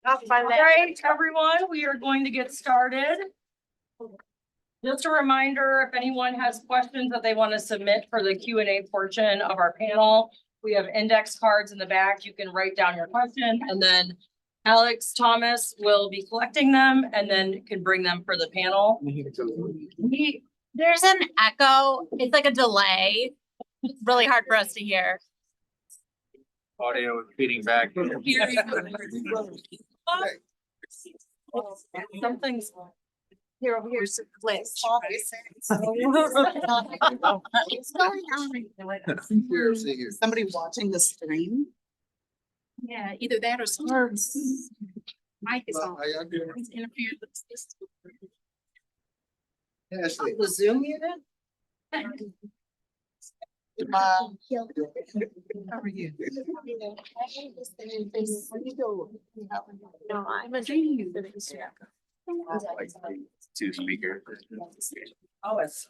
All right, everyone, we are going to get started. Just a reminder, if anyone has questions that they want to submit for the Q and A portion of our panel, we have index cards in the back. You can write down your question, and then Alex Thomas will be collecting them and then can bring them for the panel. There's an echo. It's like a delay. It's really hard for us to hear. Audio feeding back. Something's Here over here is a glitch. What's going on? Somebody watching the stream? Yeah, either that or someone's mic is on. It's interfered with this. The Zoom unit? How are you? No, I'm a dream. Like two speakers. Oh, it's.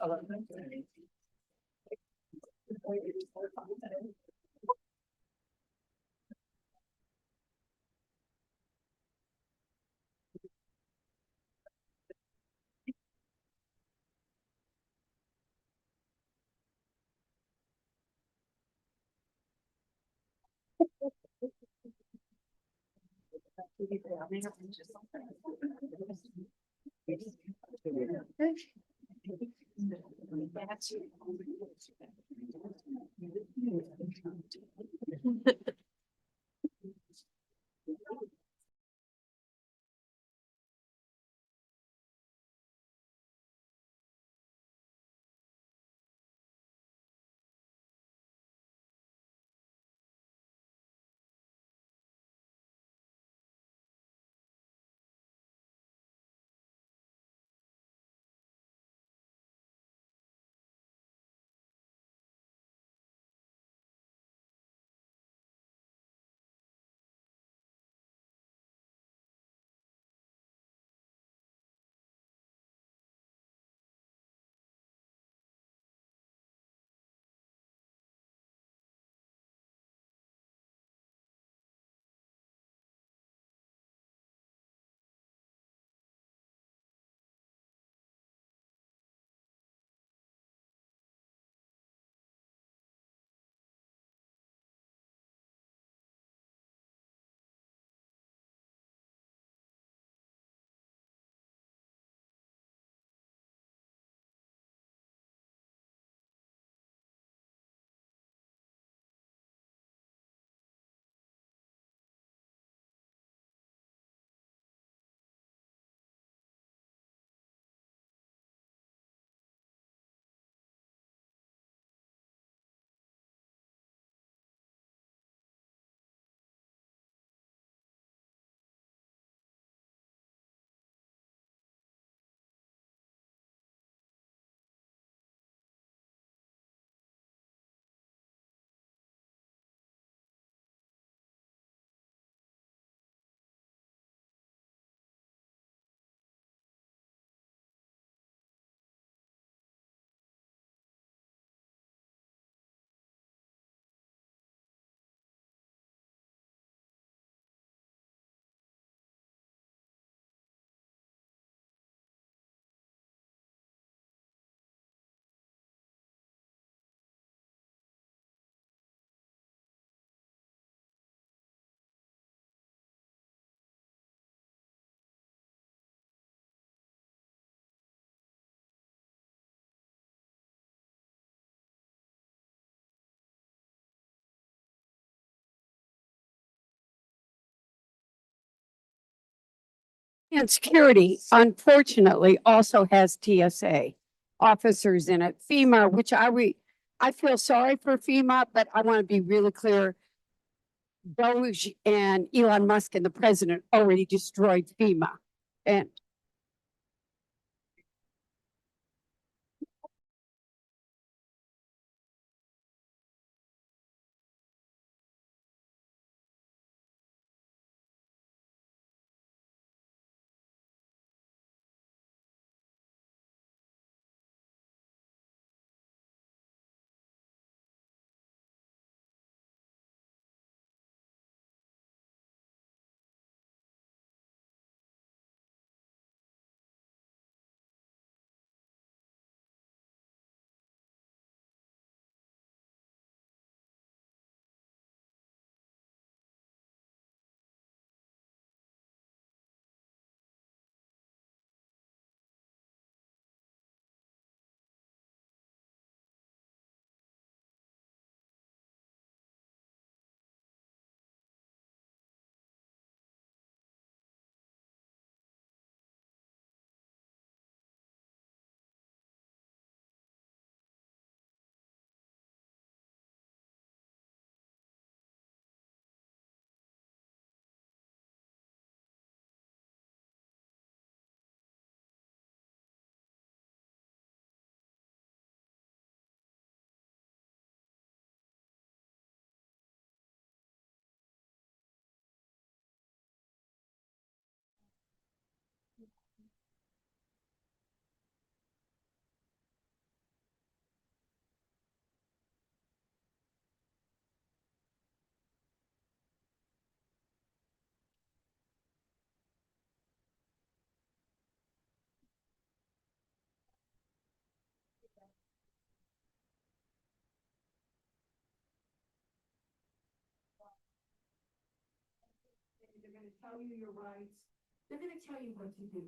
And security, unfortunately, also has TSA officers in it. FEMA, which I feel sorry for FEMA, but I want to be really clear. Doge and Elon Musk and the president already destroyed FEMA. And gonna tell you your rights. They're gonna tell you what to do.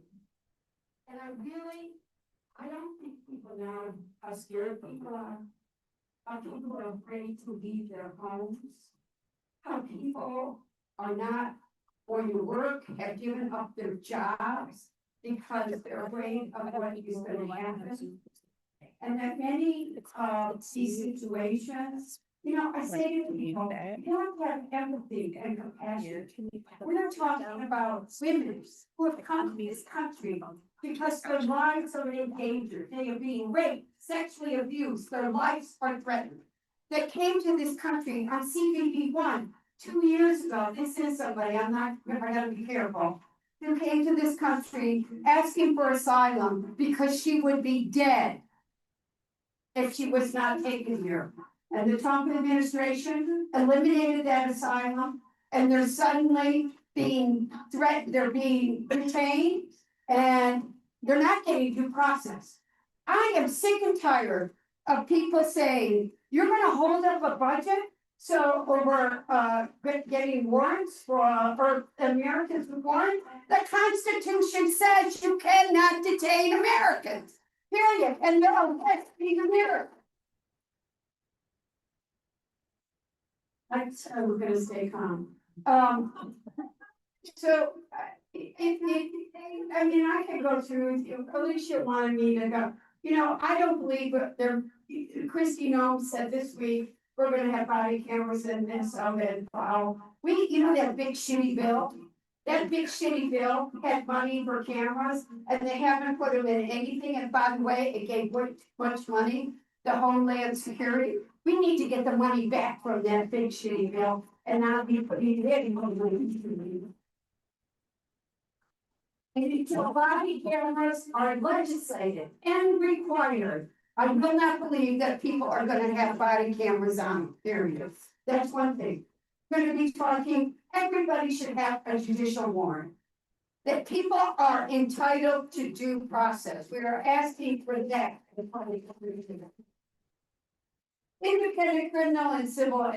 And I don't think people now are scared. People are afraid to leave their homes. How people are not going to work, have given up their jobs because they're afraid of what is gonna happen. And that many of these situations, you know, I say to people, you have to have empathy and compassion. We're not talking about women who have come to this country because their lives are in danger. They are being raped, sexually abused, their lives are threatened. They came to this country on CBP 1 2 years ago. This is somebody, I gotta be careful, who came to this country asking for asylum because she would be dead if she was not taken here. And the Trump administration eliminated that asylum, and they're suddenly being threatened, they're being detained, and they're not getting due process. I am sick and tired of people saying, you're gonna hold up a budget, so we're getting warrants for Americans with warrants. The Constitution says you cannot detain Americans, period, and they're arresting Americans. We're gonna stay calm. So, I mean, I could go through, Alicia wanted me to go, you know, I don't believe there, Christy Nome said this week, we're gonna have body cameras in Minnesota and you know, that big shitty bill? That big shitty bill had money for cameras, and they haven't put them in anything, and by the way, it gave much money to Homeland Security. We need to get the money back from that big shitty bill and not be putting it in Homeland Security. And until body cameras are legislated and required, I will not believe that people are gonna have body cameras on, period. That's one thing. We're gonna be talking, everybody should have a judicial warrant. That people are entitled to due process. We are asking for that. Independent criminal and civil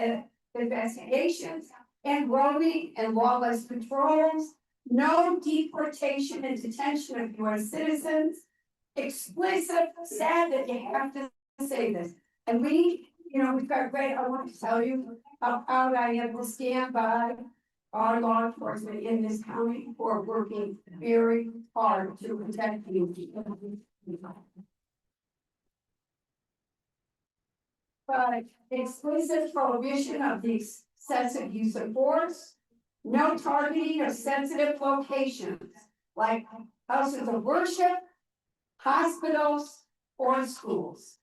investigations, enrolling and lawless patrols, no deportation and detention of US citizens. Explicit, sad that you have to say this. And we, you know, we've got great, I want to tell you how proud I am to stand by our law enforcement in this county who are working very hard to protect you. But explicit prohibition of the excessive use of force, no targeting of sensitive locations like houses of worship, hospitals, or schools.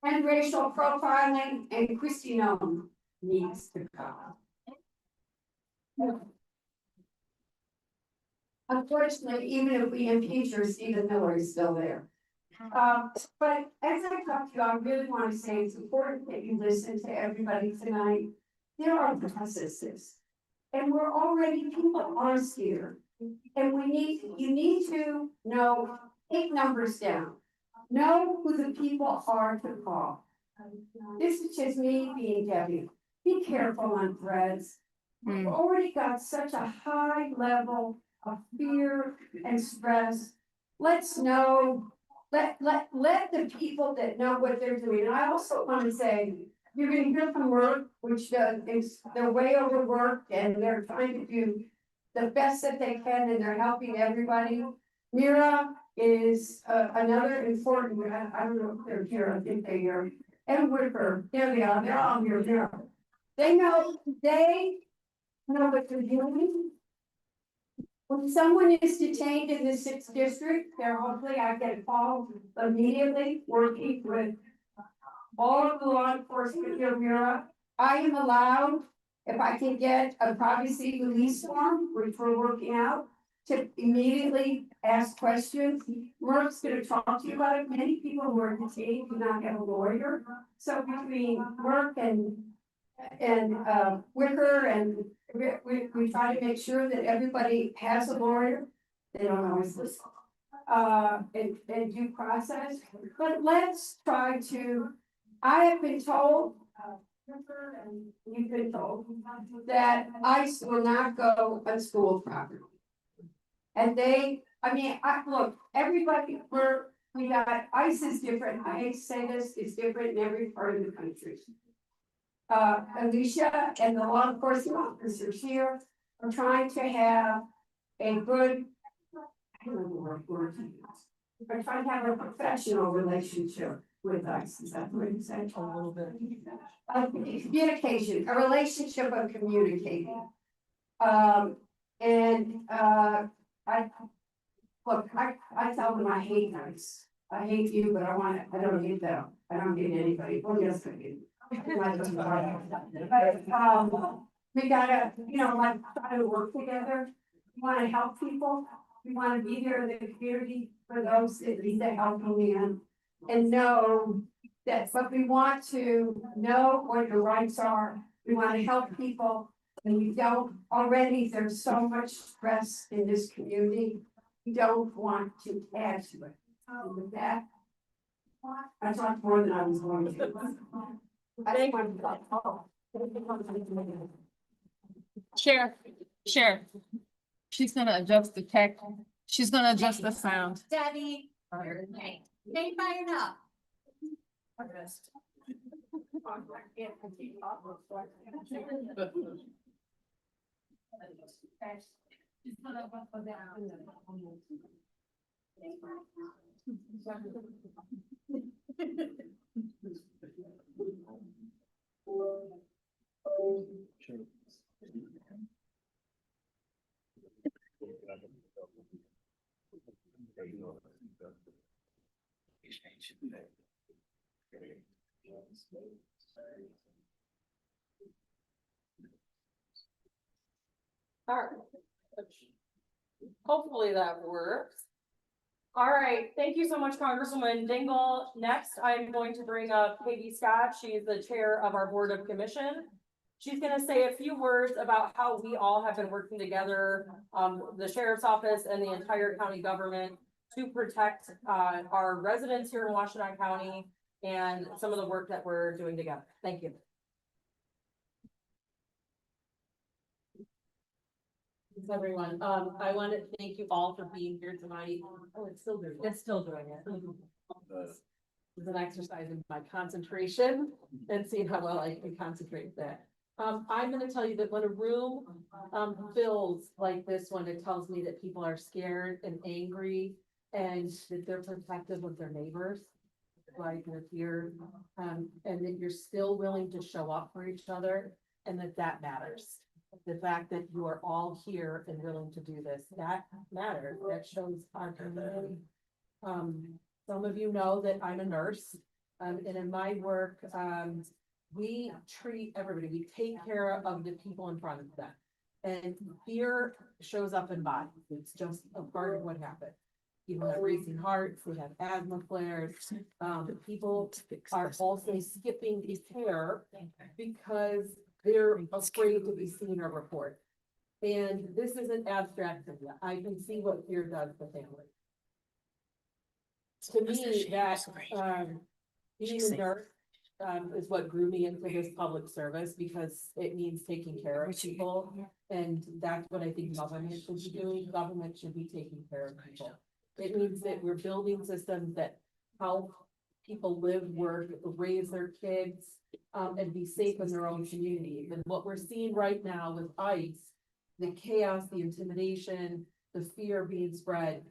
And racial profiling and Christy Nome needs to go. Unfortunately, even if we impeach her, Stephen Miller is still there. But as I talk to you, I really want to say it's important that you listen to everybody tonight. There are processes, and we're already, people are scared. And you need to know, take numbers down, know who the people are to call. This is just me being Debbie. Be careful on threads. We've already got such a high level of fear and stress. Let's know, let the people that know what they're doing. And I also want to say, you're gonna hear from work, which is, they're way overworked and they're trying to do the best that they can and they're helping everybody. Mira is another important, I don't know if they're here, I think they're here. And Whitaker, there they are, they're all here. They know what they're doing. When someone is detained in the 6th district, there hopefully I get a call immediately, working with all of the law enforcement here, Mira. I am allowed, if I can get a privacy release form, which we're working out, to immediately ask questions. Merck's gonna talk to you about it. Many people who are detained do not have a lawyer. So between Merck and Wicker, and we try to make sure that everybody has a lawyer. They don't always listen. And due process, but let's try to, I have been told And you've been told that ICE will not go on school property. And look, everybody, we got, ICE is different, I hate to say this, it's different in every part of the country. Alicia and the law enforcement officers here are trying to have a good, I don't know what word to use. Are trying to have a professional relationship with ICE, is that what you said? A little bit. Communication, a relationship of communicating. I tell them I hate ICE. I hate you, but I don't hate them. I don't hate anybody. Well, yes, I do. But, we gotta, try to work together. We wanna help people. We wanna be there in the community for those that need the helping and know that, but we want to know what your rights are. We wanna help people. And we don't, already, there's so much stress in this community. We don't want to add to it. With that, I talked more than I was going to. I think I'm. Chair, she's gonna adjust the tech, she's gonna adjust the sound. Debbie. Okay, they fired up. All right. Hopefully that works. All right, thank you so much, Congresswoman Dingle. Next, I'm going to bring up Katie Scott. She's the chair of our Board of Commission. She's gonna say a few words about how we all have been working together, the sheriff's office and the entire county government to protect our residents here in Washington County and some of the work that we're doing together. Thank you. Thanks, everyone. I want to thank you all for being here tonight. Oh, it's still doing it. It's still doing it. It's an exercise in my concentration and seeing how well I can concentrate with that. I'm gonna tell you that when a room fills like this one, it tells me that people are scared and angry and that they're protective of their neighbors. Like they're here, and that you're still willing to show up for each other and that matters. The fact that you are all here and willing to do this, that matters. That shows our community. Some of you know that I'm a nurse, and in my work, we treat everybody, we take care of the people in front of them. And fear shows up in bodies. It's just a part of what happened. People have racing hearts, they have asthma flares. People are also skipping care because they're afraid to be seen or reported. And this isn't abstract. I can see what fear does to family. To me, that being a nurse is what grew me into this public service because it means taking care of people. And that's what I think government should be doing. Government should be taking care of people. It means that we're building systems that help people live, work, raise their kids, and be safe in their own communities. And what we're seeing right now with ICE, the chaos, the intimidation, the fear being spread,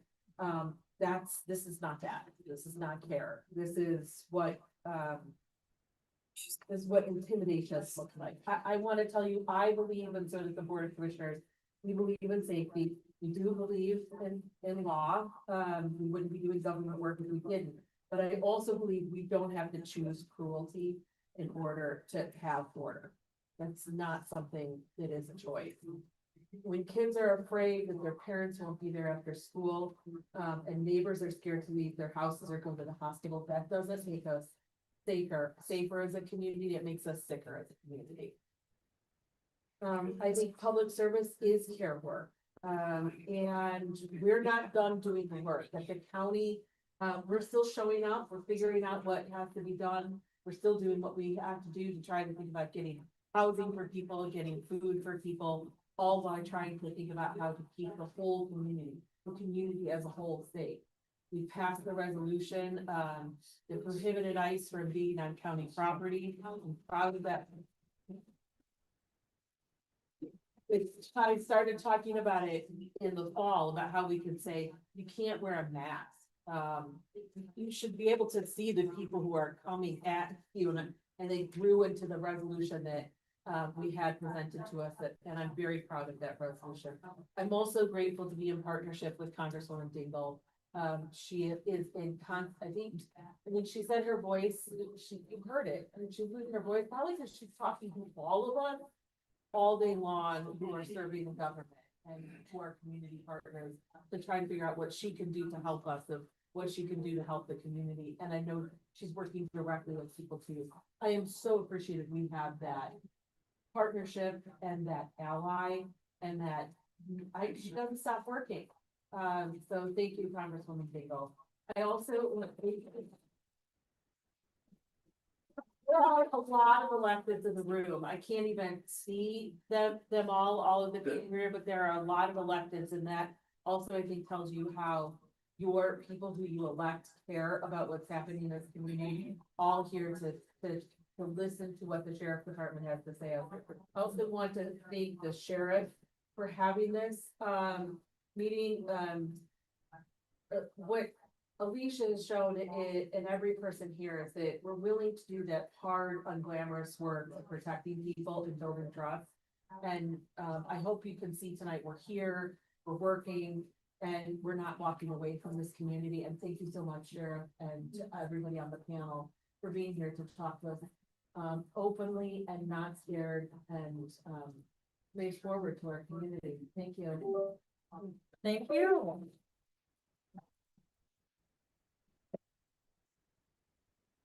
this is not that. This is not care. This is what intimidation looks like. I want to tell you, I believe, and so does the Board of Commissioners, we believe in safety. We do believe in law. We wouldn't be doing government work if we didn't. But I also believe we don't have to choose cruelty in order to have order. That's not something that is a choice. When kids are afraid that their parents won't be there after school, and neighbors are scared to leave their houses or go to the hospital, that doesn't make us safer as a community. It makes us sicker as a community. I think public service is care work. And we're not done doing the work that the county We're still showing up, we're figuring out what has to be done. We're still doing what we have to do to try to think about getting housing for people, getting food for people, all while trying to think about how to keep the whole community, the community as a whole safe. We passed the resolution, that prohibited ICE from being on county property. I'm proud of that. I started talking about it in the fall, about how we can say, you can't wear a mask. You should be able to see the people who are coming at you, and they grew into the resolution that we had presented to us, and I'm very proud of that resolution. I'm also grateful to be in partnership with Congresswoman Dingell. She is I think she said her voice, you heard it, and she's losing her voice, probably because she's talking to all of us all day long who are serving the government and to our community partners to try and figure out what she can do to help us, of what she can do to help the community. And I know she's working directly with people too. I am so appreciative we have that partnership and that ally, and that she doesn't stop working. So thank you, Congresswoman Dingell. I also want to thank you. There are a lot of electeds in the room. I can't even see them all of the people here, but there are a lot of electeds, and that also I think tells you how your people who you elect care about what's happening in this community, all here to listen to what the sheriff department has to say. I also want to thank the sheriff for having this meeting. What Alicia has shown and every person here is that we're willing to do that hard, unglamorous work of protecting people and building trust. And I hope you can see tonight we're here, we're working, and we're not walking away from this community. And thank you so much, Sheriff, and everybody on the panel for being here to talk to us openly and not scared, and move forward to our community. Thank you. Thank you.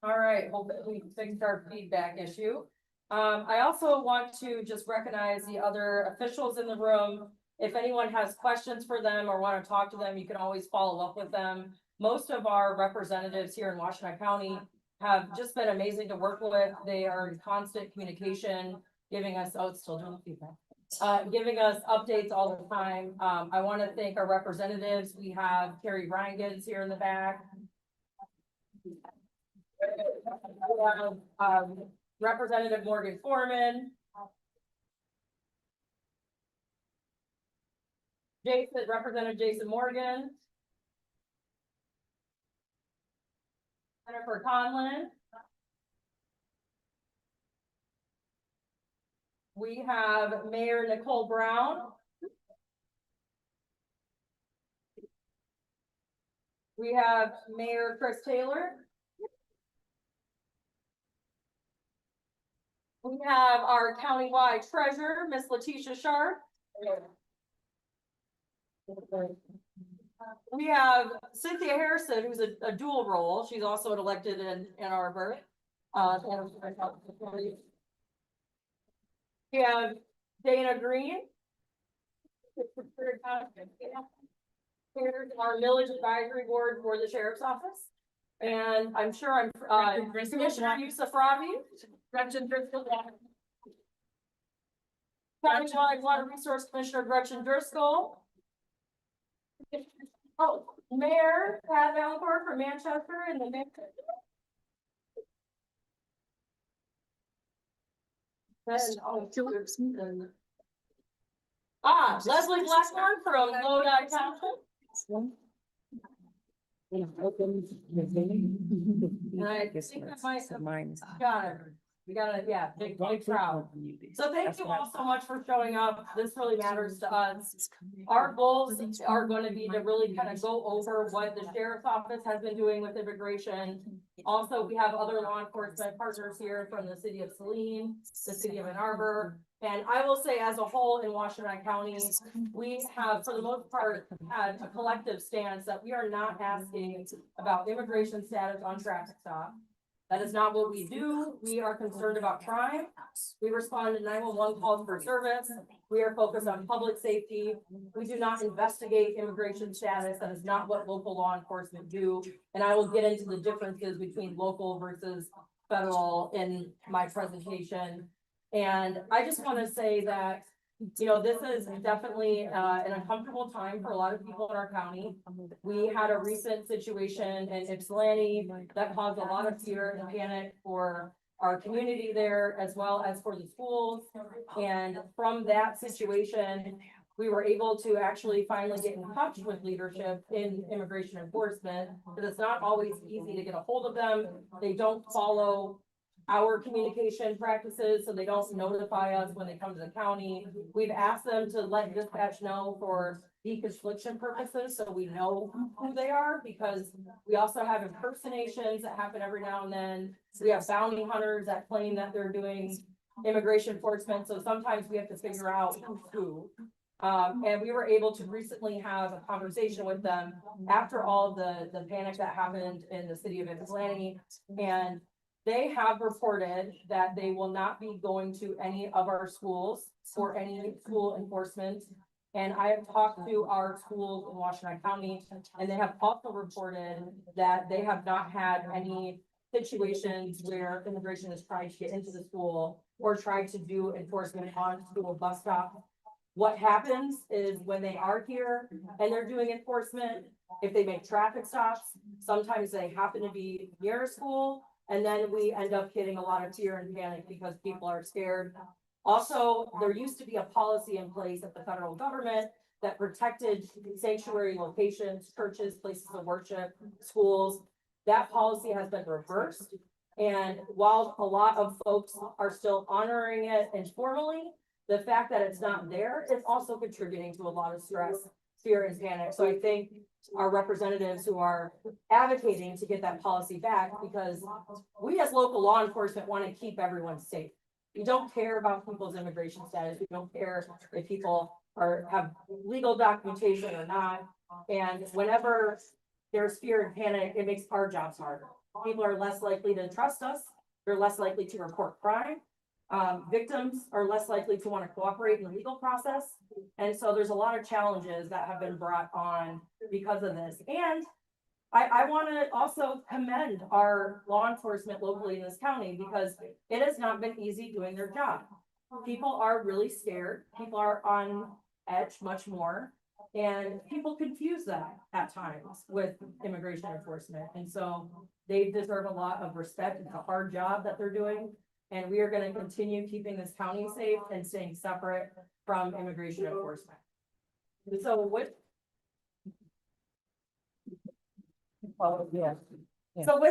All right, hope that we fixed our feedback issue. I also want to just recognize the other officials in the room. If anyone has questions for them or want to talk to them, you can always follow up with them. Most of our representatives here in Washington County have just been amazing to work with. They are in constant communication, giving us, it's still doing feedback. Giving us updates all the time. I want to thank our representatives. We have Carrie Reingans here in the back. Representative Morgan Foreman. Representative Jason Morgan. Jennifer Conlon. We have Mayor Nicole Brown. We have Mayor Chris Taylor. We have our countywide treasurer, Miss Letitia Sharp. We have Cynthia Harrison, who's a dual role. She's also an elected in Ann Arbor. We have Dana Green. Here's our village advisory board for the sheriff's office. And I'm sure Commissioner Yusuf Ravi. Gretchen Driscoll. Countywide Water Resource Commissioner Gretchen Driscoll. Oh, Mayor Pat Valancourt from Manchester and the mayor. Leslie Blackmore from Lodi Township. We got a big crowd. So thank you all so much for showing up. This really matters to us. Our goals are going to be to really kind of go over what the sheriff's office has been doing with immigration. Also, we have other law enforcement partners here from the city of Saline, the city of Ann Arbor. And I will say, as a whole in Washington County, we have, for the most part, had a collective stance that we are not asking about immigration status on traffic stop. That is not what we do. We are concerned about crime. We respond to 911 calls for service. We are focused on public safety. We do not investigate immigration status. That is not what local law enforcement do. And I will get into the differences between local versus federal in my presentation. And I just want to say that, you know, this is definitely an uncomfortable time for a lot of people in our county. We had a recent situation in Ypsilanti that caused a lot of fear and panic for our community there as well as for the schools. And from that situation, we were able to actually finally get in touch with leadership in immigration enforcement, because it's not always easy to get a hold of them. They don't follow our communication practices, so they don't notify us when they come to the county. We've asked them to let dispatch know for deconfliction purposes, so we know who they are, because we also have impersonations that happen every now and then. We have bounty hunters that claim that they're doing immigration enforcement, so sometimes we have to figure out who's who. And we were able to recently have a conversation with them after all the panic that happened in the city of Ypsilanti. And they have reported that they will not be going to any of our schools for any school enforcement. And I have talked to our schools in Washington County, and they have also reported that they have not had any situations where immigration has tried to get into the school or tried to do enforcement on school bus stops. What happens is when they are here and they're doing enforcement, if they make traffic stops, sometimes they happen to be near a school. And then we end up getting a lot of fear and panic because people are scared. Also, there used to be a policy in place at the federal government that protected sanctuary locations, churches, places of worship, schools. That policy has been reversed. And while a lot of folks are still honoring it informally, the fact that it's not there is also contributing to a lot of stress, fear, and panic. So I think our representatives who are advocating to get that policy back, because we as local law enforcement want to keep everyone safe. We don't care about people's immigration status. We don't care if people have legal documentation or not. And whenever there's fear and panic, it makes our jobs harder. People are less likely to trust us. They're less likely to report crime. Victims are less likely to want to cooperate in the legal process. And so there's a lot of challenges that have been brought on because of this. And I want to also commend our law enforcement locally in this county, because it has not been easy doing their job. People are really scared. People are on edge much more. And people confuse that at times with immigration enforcement. And so they deserve a lot of respect. It's a hard job that they're doing. And we are going to continue keeping this county safe and staying separate from immigration enforcement. So with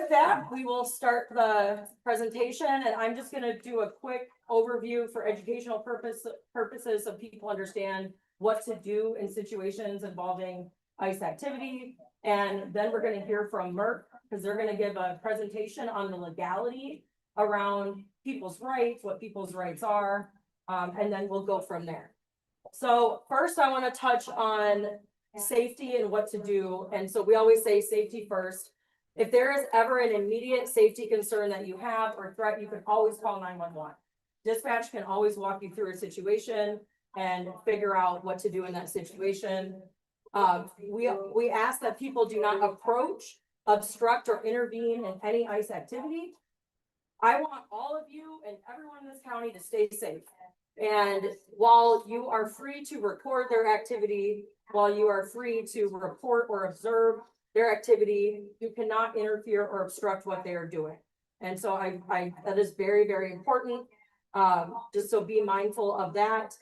that, we will start the presentation, and I'm just going to do a quick overview for educational purposes so people understand what to do in situations involving ICE activity. And then we're going to hear from Merck, because they're going to give a presentation on the legality around people's rights, what people's rights are, and then we'll go from there. So first, I want to touch on safety and what to do. And so we always say safety first. If there is ever an immediate safety concern that you have or threat, you can always call 911. Dispatch can always walk you through a situation and figure out what to do in that situation. We ask that people do not approach, obstruct, or intervene in any ICE activity. I want all of you and everyone in this county to stay safe. And while you are free to record their activity, while you are free to report or observe their activity, you cannot interfere or obstruct what they are doing. And so that is very, very important. Just so be mindful of that.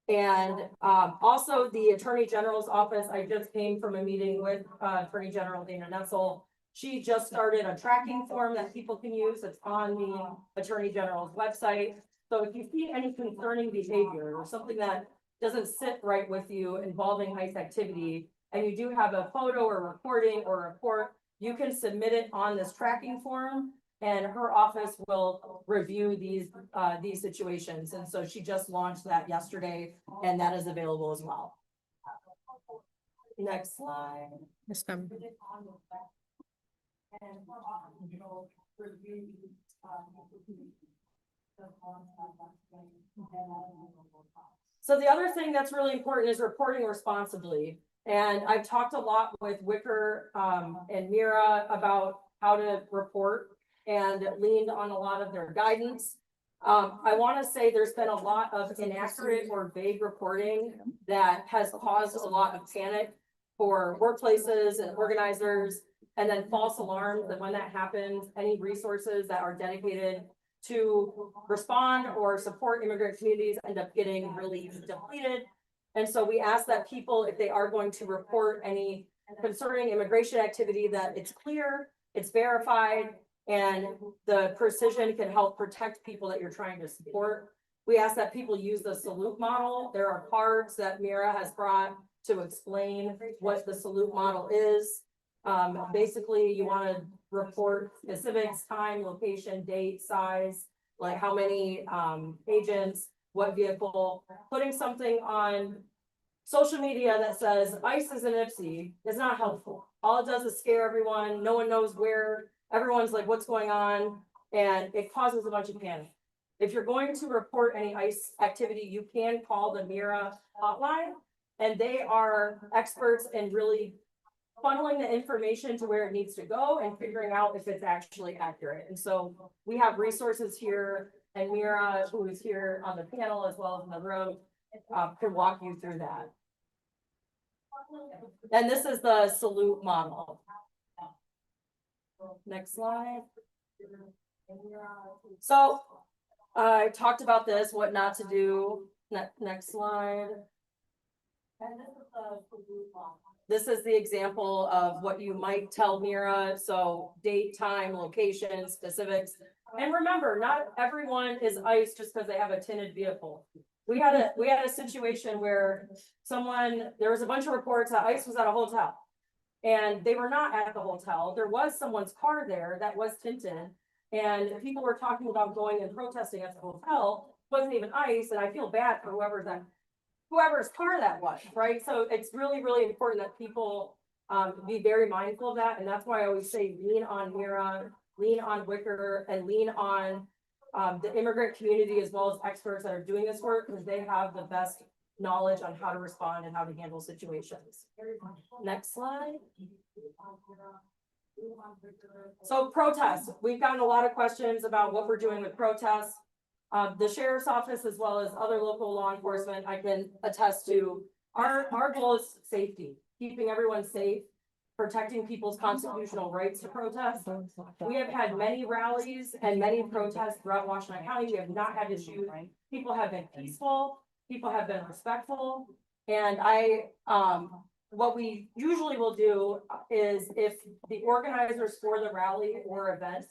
And also the Attorney General's office, I just came from a meeting with Attorney General Dana Nessel. She just started a tracking form that people can use. It's on the Attorney General's website. So if you see any concerning behavior or something that doesn't sit right with you involving ICE activity, and you do have a photo or recording or report, you can submit it on this tracking form, and her office will review these situations. And so she just launched that yesterday, and that is available as well. Next slide. So the other thing that's really important is reporting responsibly. And I've talked a lot with Wicker and Mira about how to report and leaned on a lot of their guidance. I want to say there's been a lot of inaccurate or vague reporting that has caused a lot of panic for workplaces and organizers, and then false alarms. And when that happens, any resources that are dedicated to respond or support immigrant communities end up getting really depleted. And so we ask that people, if they are going to report any concerning immigration activity, that it's clear, it's verified, and the precision can help protect people that you're trying to support. We ask that people use the salute model. There are cards that Mira has brought to explain what the salute model is. Basically, you want to report specifics, time, location, date, size, like how many agents, what vehicle. Putting something on social media that says ICE is in Ipsy is not helpful. All it does is scare everyone. No one knows where. Everyone's like, what's going on? And it causes a bunch of panic. If you're going to report any ICE activity, you can call the Mira hotline, and they are experts in really funneling the information to where it needs to go and figuring out if it's actually accurate. And so we have resources here, and Mira, who is here on the panel as well as in the room, can walk you through that. And this is the salute model. Next slide. So I talked about this, what not to do. Next slide. This is the example of what you might tell Mira. So date, time, location, specifics. And remember, not everyone is ICE just because they have a tinted vehicle. We had a situation where there was a bunch of reports that ICE was at a hotel. And they were not at the hotel. There was someone's car there that was tinted. And people were talking about going and protesting at the hotel. Wasn't even ICE. And I feel bad for whoever's car that was, right? So it's really, really important that people be very mindful of that. And that's why I always say lean on Mira, lean on Wicker, and lean on the immigrant community as well as experts that are doing this work, because they have the best knowledge on how to respond and how to handle situations. Next slide. So protests, we've gotten a lot of questions about what we're doing with protests. The sheriff's office, as well as other local law enforcement, I can attest to our goal is safety, keeping everyone safe, protecting people's constitutional rights to protest. We have had many rallies and many protests throughout Washington County. We have not had issues. People have been peaceful. People have been respectful. And what we usually will do is, if the organizers for the rally or event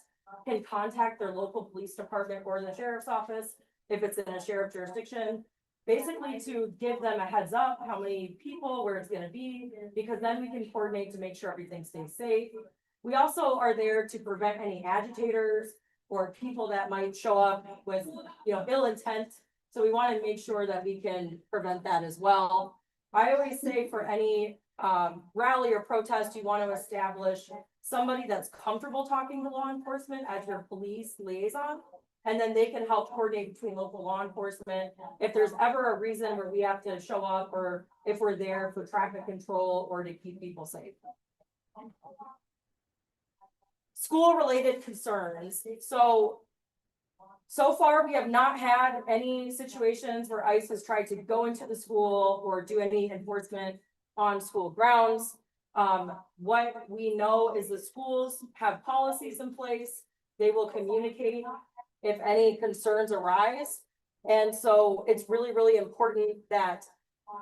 can contact their local police department or the sheriff's office, if it's in a sheriff jurisdiction, basically to give them a heads up how many people, where it's going to be, because then we can coordinate to make sure everything stays safe. We also are there to prevent any agitators or people that might show up with, ill intent. So we want to make sure that we can prevent that as well. I always say for any rally or protest, you want to establish somebody that's comfortable talking to law enforcement as your police liaison, and then they can help coordinate between local law enforcement. If there's ever a reason where we have to show up, or if we're there for traffic control or to keep people safe. School-related concerns. So far, we have not had any situations where ICE has tried to go into the school or do any enforcement on school grounds. What we know is the schools have policies in place. They will communicate if any concerns arise. And so it's really, really important that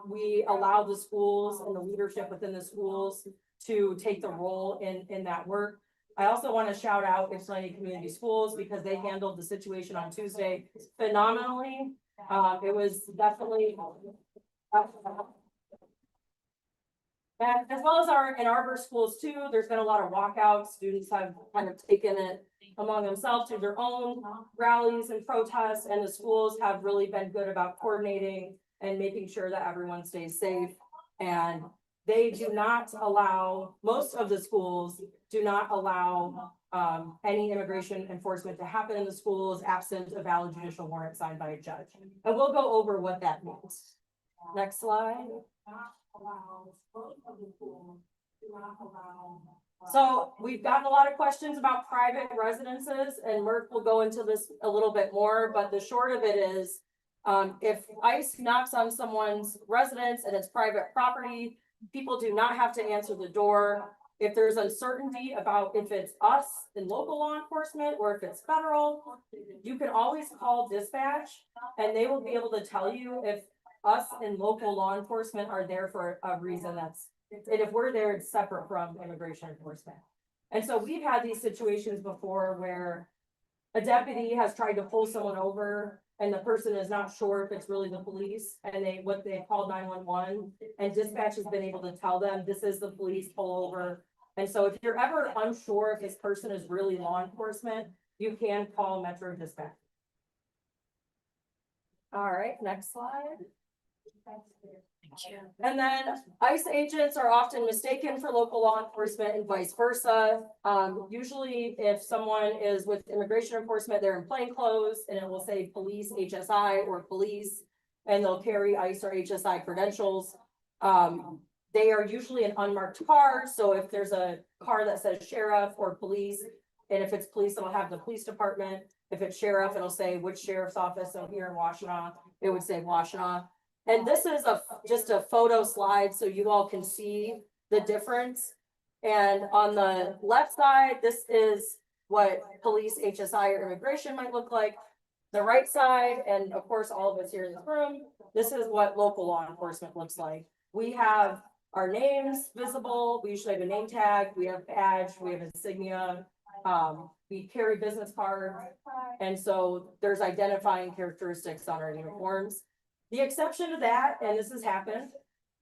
we allow the schools and the leadership within the schools to take the role in that work. I also want to shout out Ypsilanti Community Schools, because they handled the situation on Tuesday phenomenally. It was definitely as well as our Ann Arbor schools too. There's been a lot of walkouts. Students have kind of taken it among themselves to their own rallies and protests, and the schools have really been good about coordinating and making sure that everyone stays safe. And they do not allow, most of the schools do not allow any immigration enforcement to happen in the schools absent a valid judicial warrant signed by a judge. And we'll go over what that means. Next slide. So we've gotten a lot of questions about private residences, and Merck will go into this a little bit more, but the short of it is, if ICE knocks on someone's residence and it's private property, people do not have to answer the door. If there's uncertainty about if it's us in local law enforcement or if it's federal, you can always call dispatch and they will be able to tell you if us and local law enforcement are there for a reason and if we're there, it's separate from immigration enforcement. And so we've had these situations before where a deputy has tried to pull someone over and the person is not sure if it's really the police and they called 911 and dispatch has been able to tell them this is the police, pull over. And so if you're ever unsure if this person is really law enforcement, you can call Metro Dispatch. All right, next slide. And then ICE agents are often mistaken for local law enforcement and vice versa. Usually if someone is with immigration enforcement, they're in plain clothes and it will say police, HSI or police, and they'll carry ICE or HSI credentials. They are usually an unmarked car. So if there's a car that says sheriff or police, and if it's police, it'll have the police department. If it's sheriff, it'll say which sheriff's office. So here in Washtenaw, it would say Washtenaw. And this is just a photo slide so you all can see the difference. And on the left side, this is what police, HSI, or immigration might look like. The right side, and of course, all of us here in this room, this is what local law enforcement looks like. We have our names visible. We usually have a name tag. We have badge. We have insignia. We carry business cards. And so there's identifying characteristics on our uniforms. The exception to that, and this has happened,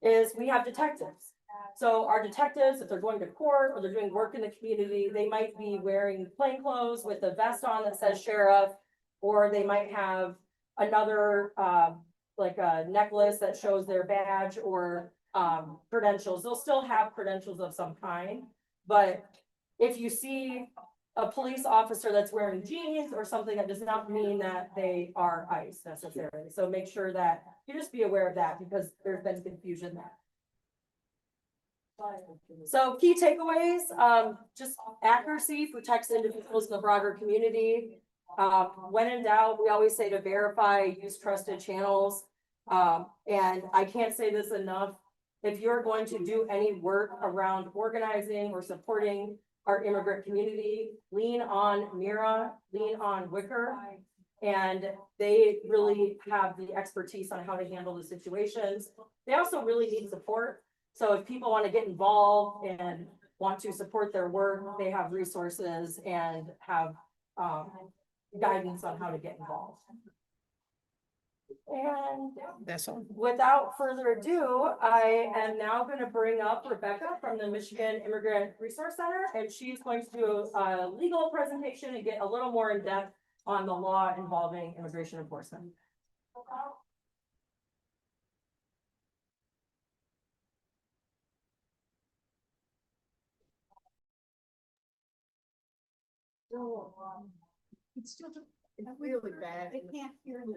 is we have detectives. So our detectives, if they're going to court or they're doing work in the community, they might be wearing plain clothes with a vest on that says sheriff, or they might have another, like a necklace that shows their badge or credentials. They'll still have credentials of some kind, but if you see a police officer that's wearing jeans or something, that does not mean that they are ICE necessarily. So make sure that you just be aware of that because there's been confusion there. So key takeaways, just accuracy protects individuals in the broader community. When in doubt, we always say to verify, use trusted channels. And I can't say this enough. If you're going to do any work around organizing or supporting our immigrant community, lean on Mira, lean on Wicker, and they really have the expertise on how to handle the situations. They also really need support. So if people want to get involved and want to support their work, they have resources and have guidance on how to get involved. And That's all. without further ado, I am now going to bring up Rebecca from the Michigan Immigrant Resource Center, and she's going to do a legal presentation and get a little more in depth on the law involving immigration enforcement. It's really bad. I can't hear you.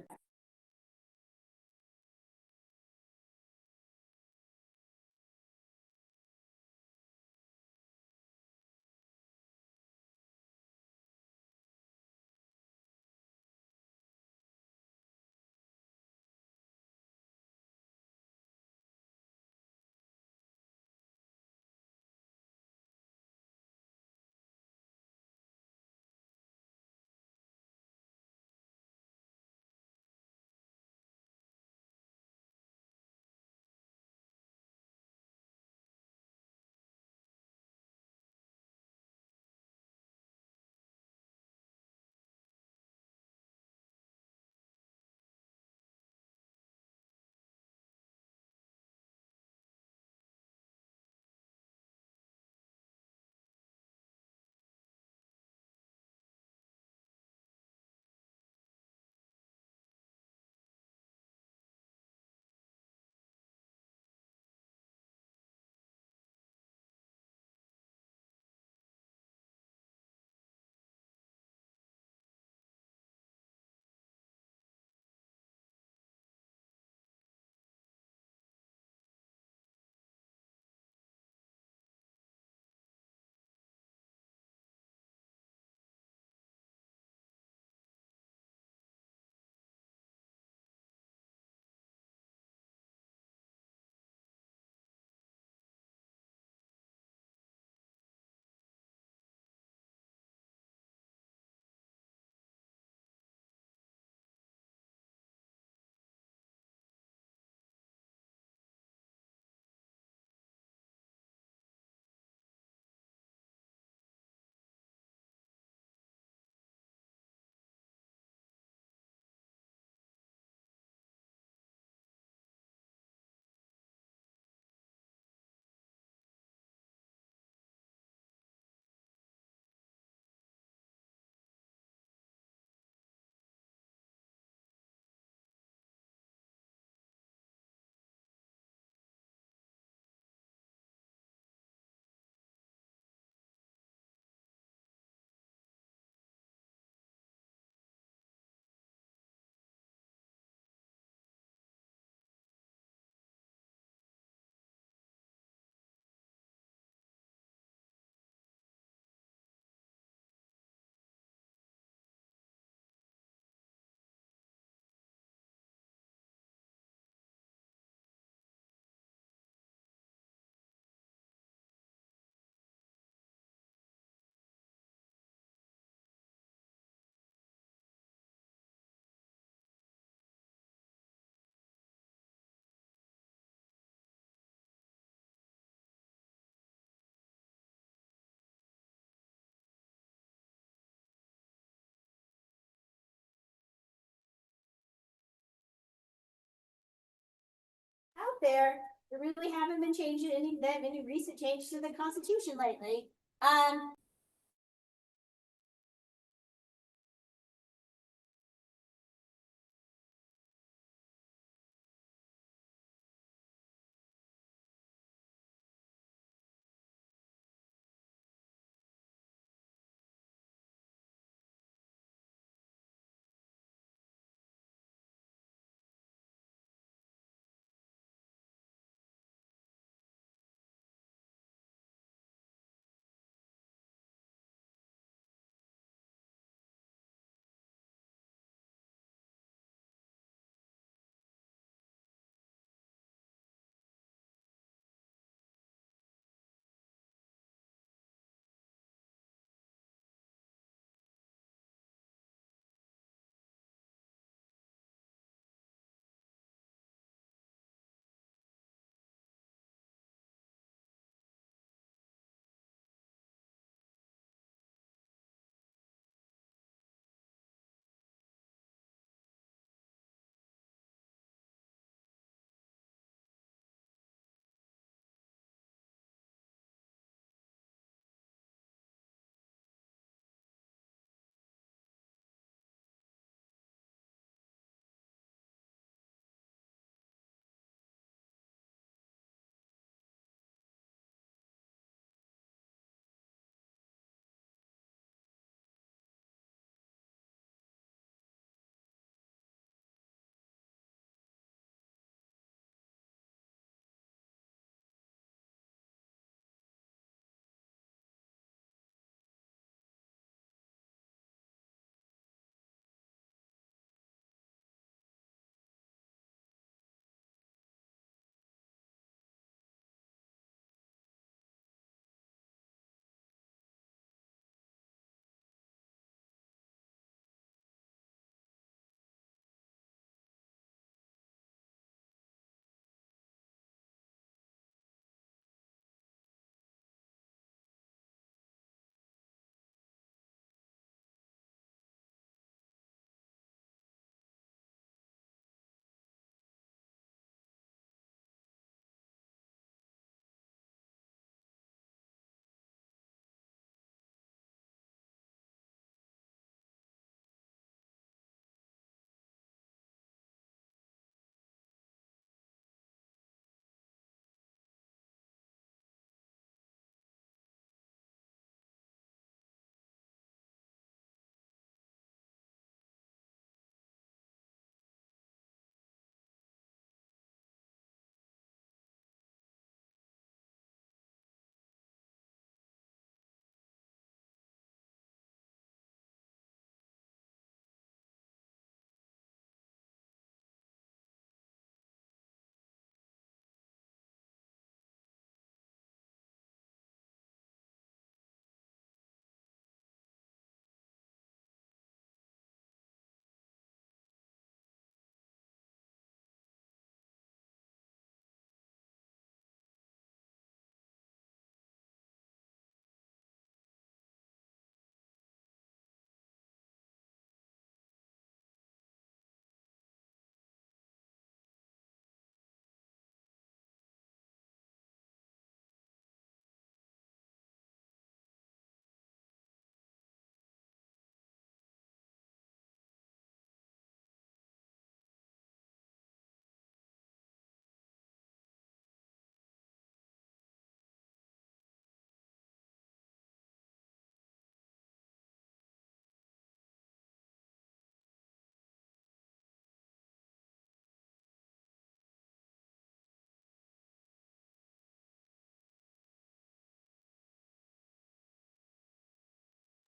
there really haven't been changing that many recent changes to the Constitution lately.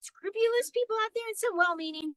Scrupulous people out there and some well-meaning.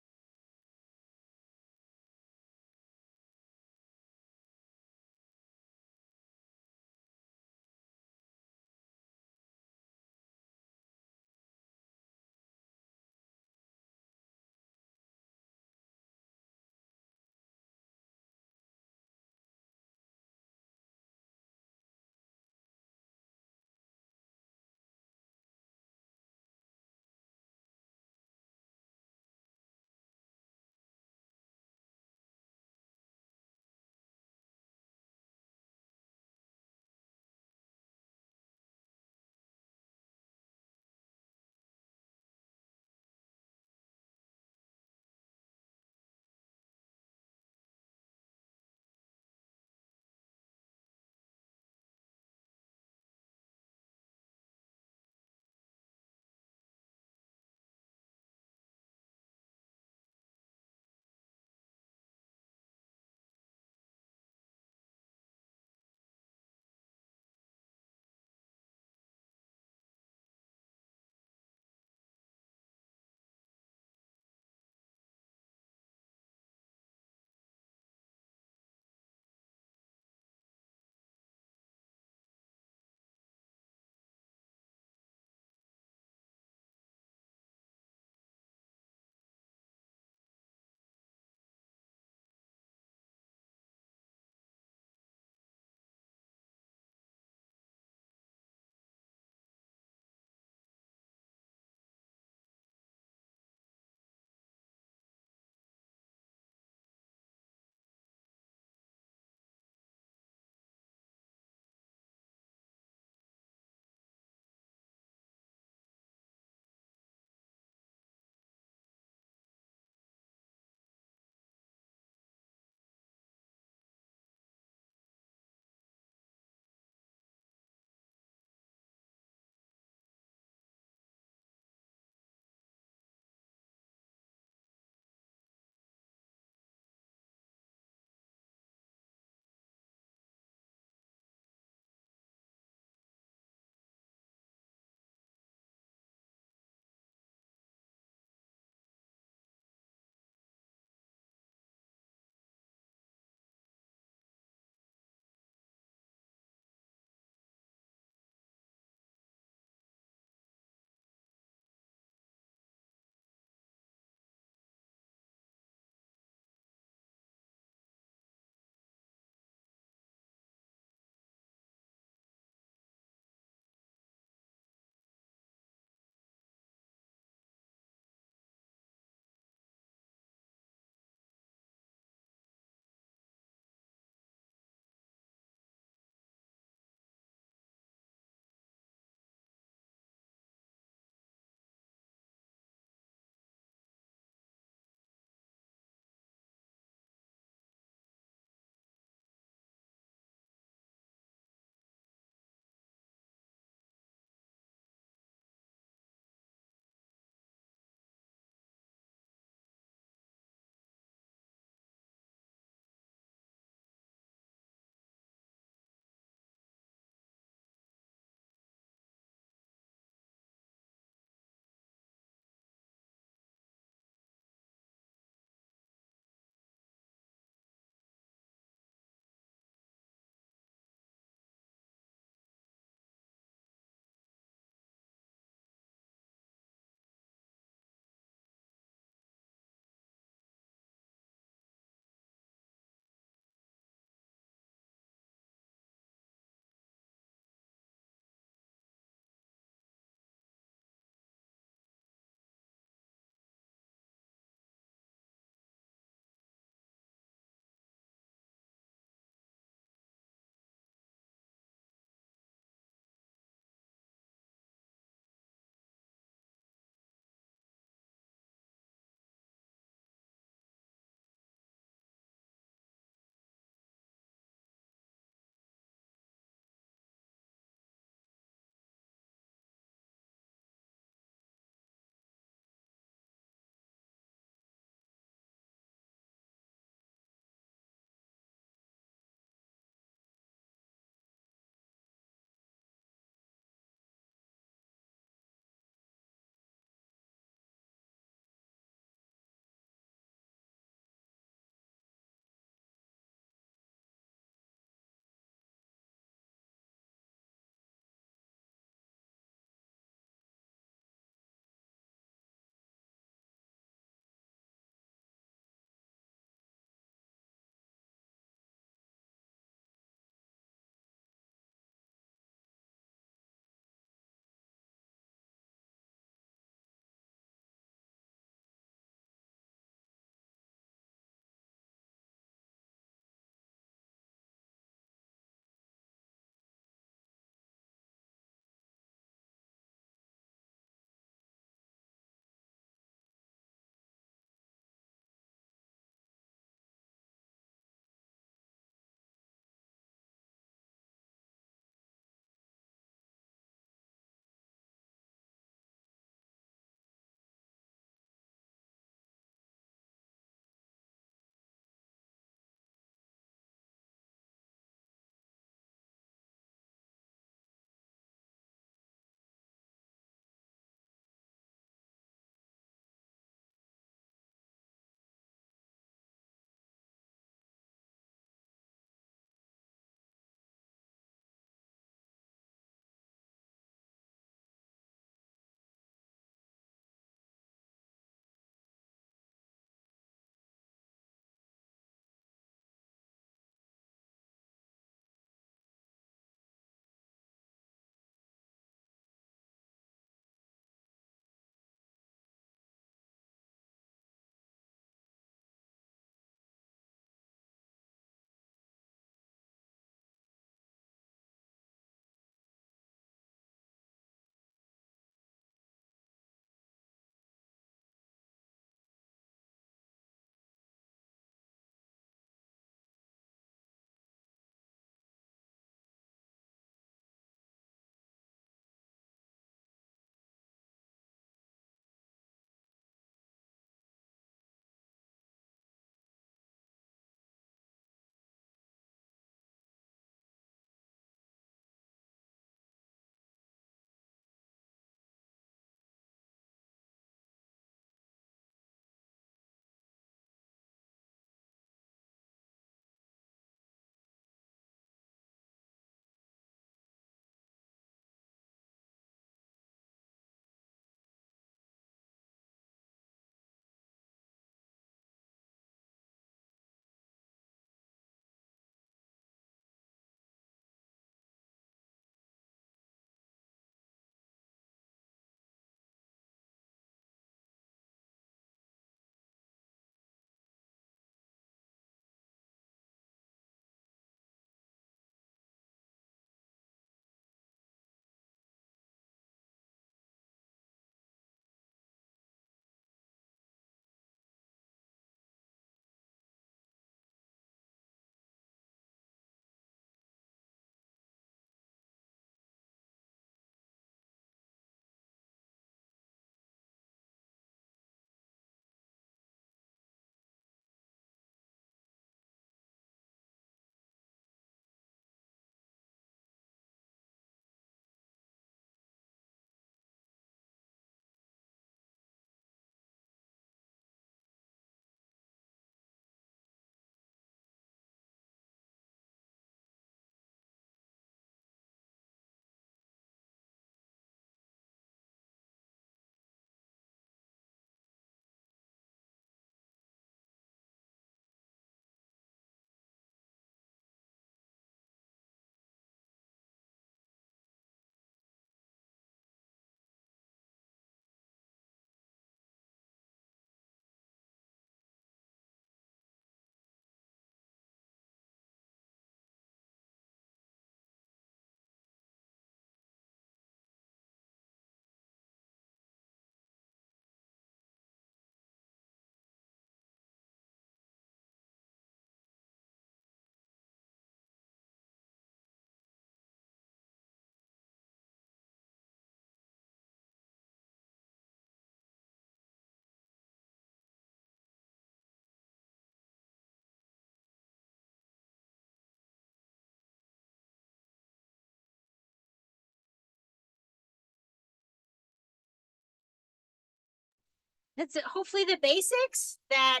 that's hopefully the basics that,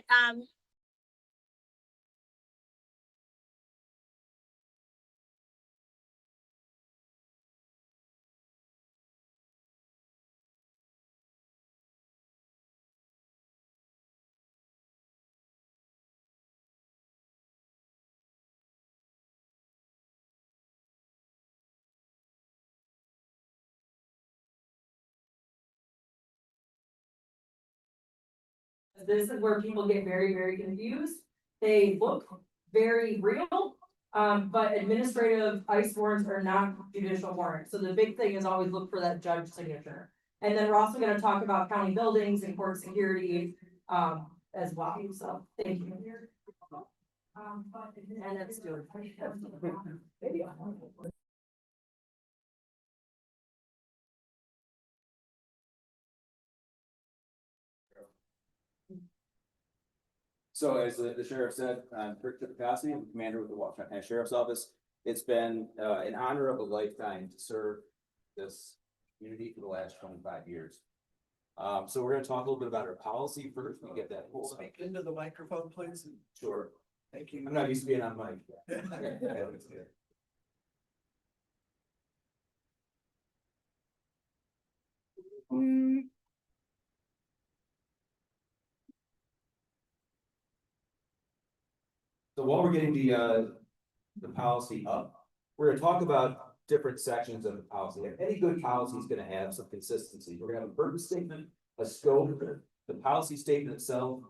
This is where people get very, very confused. They look very real, but administrative ICE warrants are not judicial warrants. So the big thing is always look for that judge signature. And then we're also gonna talk about county buildings and court security, as well. So, thank you. And that's Stuart. So as the sheriff said, I'm Kirk Tipacassi, I'm commander with the Washington County Sheriff's Office. It's been an honor of a lifetime to serve this community for the last 25 years. So we're gonna talk a little bit about our policy first, we get that. Speak into the microphone, please. Sure, Thank you. I'm not used to being on mic. So while we're getting the policy up, we're gonna talk about different sections of the policy. Any good policy is gonna have some consistency. We're gonna have a purpose statement, a scope, the policy statement itself,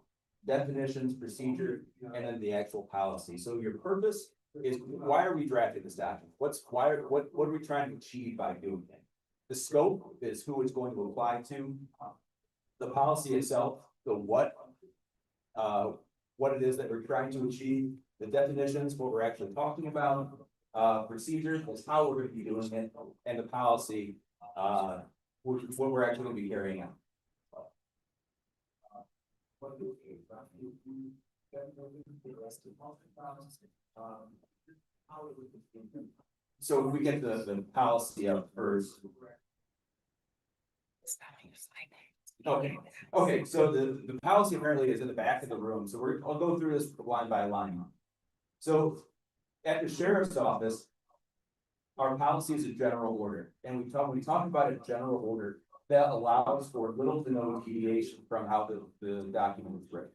definitions, procedure, and then the actual policy. So your purpose is, why are we drafting this document? What are we trying to achieve by doing it? The scope is who it's going to apply to. The policy itself, the what it is that we're trying to achieve, the definitions, what we're actually talking about, procedures, is how we're gonna be doing it, and the policy, what we're actually gonna be carrying out. So if we get the policy up first. Okay, so the policy apparently is in the back of the room, so I'll go through this line by line. So at the sheriff's office, our policy is a general order, and we talk about a general order that allows for little to no deviation from how the document is written.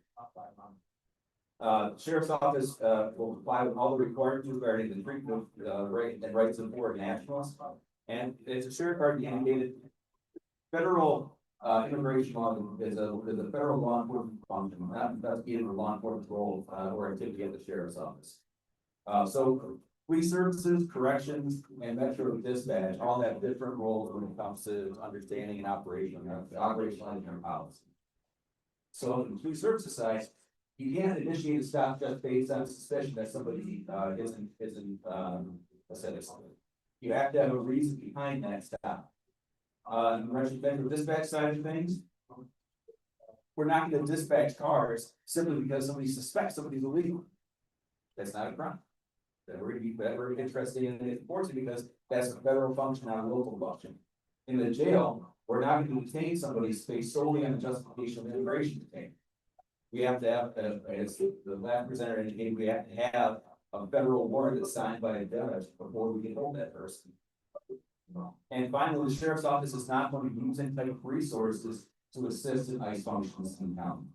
Sheriff's office will comply with all the requirements regarding the treatment of rights of foreign nationals, and as the sheriff already indicated, federal immigration law is a federal law enforcement function, not investigative or law enforcement role or activity at the sheriff's office. So police services, corrections, and metro dispatch all have different roles when it comes to understanding and operationalizing our policy. So on the police services side, you can't initiate a stop just based on suspicion that somebody isn't a citizen. You have to have a reason behind that stop. On the metro dispatch side of things, we're not going to dispatch cars simply because somebody suspects somebody's illegal. That's not a crime. That we're very interested in enforcing because that's a federal function, not a local function. In the jail, we're not going to detain somebody's space solely on the justification of immigration detention. We have to have, as the lab presenter indicated, we have to have a federal warrant that's signed by a judge before we can hold that person. And finally, the sheriff's office is not going to use any type of resources to assist in ICE functions in county.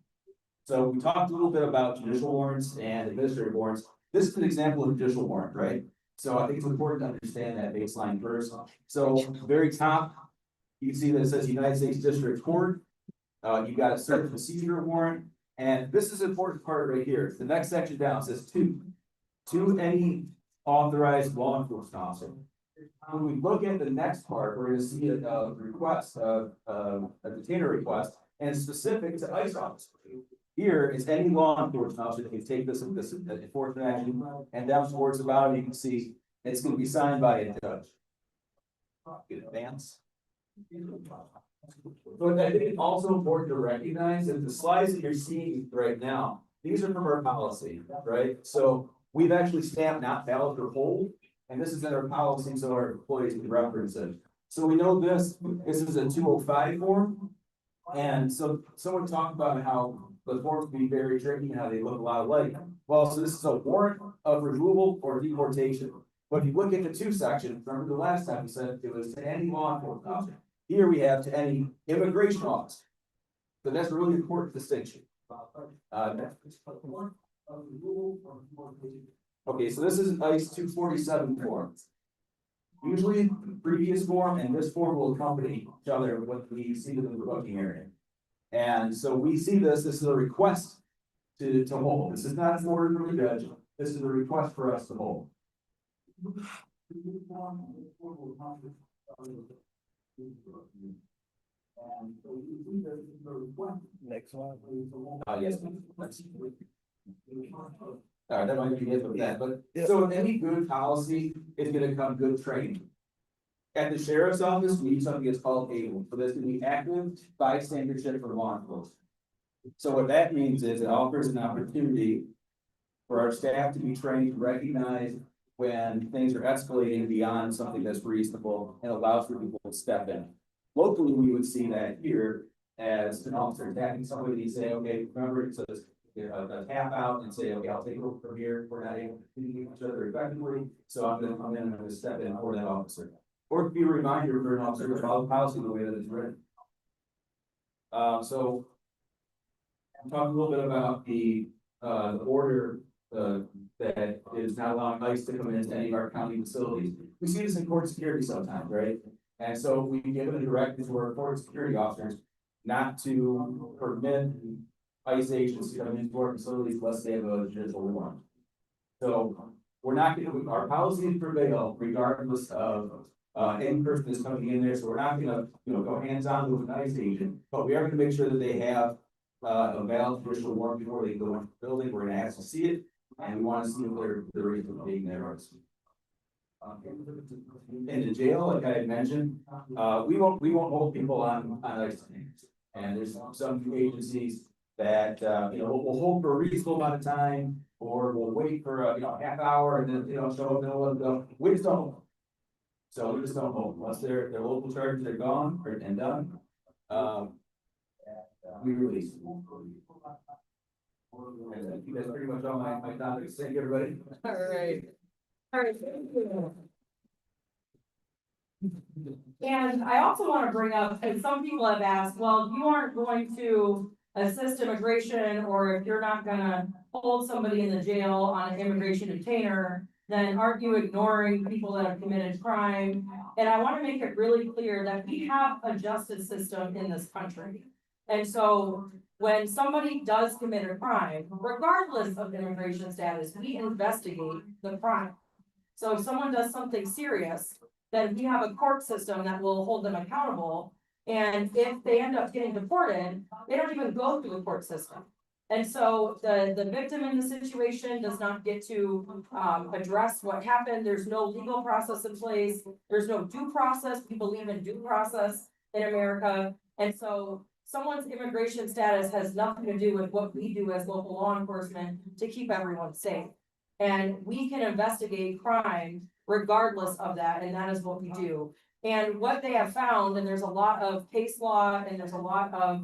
So we talked a little bit about judicial warrants and administrative warrants. This is an example of a judicial warrant, right? So I think it's important to understand that baseline first. So very top, you can see that it says United States District Court. You've got a certain procedure warrant, and this is an important part right here. The next section down says to any authorized law enforcement officer. When we look at the next part, we're going to see a request, a detainer request, and specific to ICE officer. Here is any law enforcement officer that can take this enforcement action, and down towards the bottom, you can see it's going to be signed by a judge. Good advance. But I think it's also important to recognize that the slides that you're seeing right now, these are from our policy, right? So we've actually stamped not valid or hold, and this is in our policy, so our employees can reference it. So we know this is a 205 form. And so someone talked about how the forms can be very tricky and how they look a lot alike. Well, so this is a warrant of removal or deportation. But if you look at the two sections, remember the last time we said it was to any law enforcement officer. Here we have to any immigration officer. So that's a really important distinction. Okay, so this is ICE 247 form. Usually the previous form and this form will accompany each other when we see them in the booking area. And so we see this is a request to hold. This is not an order from the judge. This is a request for us to hold. Next one. Yes. Alright, that might be it with that, but so any good policy is gonna come good training. At the sheriff's office, we use something that's called ABLE, so this can be active bystandership for law enforcement. So what that means is it offers an opportunity for our staff to be trained to recognize when things are escalating beyond something that's reasonable and allows for people to step in. Locally, we would see that here as an officer attacking somebody, say, okay, remember, it's a tap out and say, okay, I'll take it over from here, we're not able to communicate with each other effectively, so I'm gonna come in and I'm gonna step in for that officer. Or it could be a reminder for an officer to follow policy the way that it's written. So talk a little bit about the order that is not allowing ICE to come into any of our county facilities. We see this in court security sometimes, right? And so we give it a directive to our court security officers not to permit ICE agents to come into our facilities unless they have a judicial warrant. So we're not gonna, our policies prevail regardless of any person that's coming in there, so we're not gonna, go hands-on with an ICE agent, but we are gonna make sure that they have a valid judicial warrant before they go into the building. We're gonna ask to see it, and we wanna see what the reason for being there is. In the jail, like I had mentioned, we won't hold people on ICE things. And there's some agencies that, we'll hold for a reasonable amount of time, or we'll wait for a, half hour and then, show up, and they'll we just don't hold. So we just don't hold unless their local charges are gone and done. We release. And that's pretty much all my topics. Thank you, everybody. All right. All right. And I also want to bring up, and some people have asked, well, if you aren't going to assist immigration, or if you're not gonna hold somebody in the jail on an immigration detainer, then aren't you ignoring people that have committed crime? And I want to make it really clear that we have a justice system in this country. And so when somebody does commit a crime, regardless of immigration status, we investigate the crime. So if someone does something serious, then we have a court system that will hold them accountable. And if they end up getting deported, they don't even go through the court system. And so the victim in the situation does not get to address what happened. There's no legal process in place. There's no due process. We believe in due process in America. And so someone's immigration status has nothing to do with what we do as local law enforcement to keep everyone safe. And we can investigate crime regardless of that, and that is what we do. And what they have found, and there's a lot of case law and there's a lot of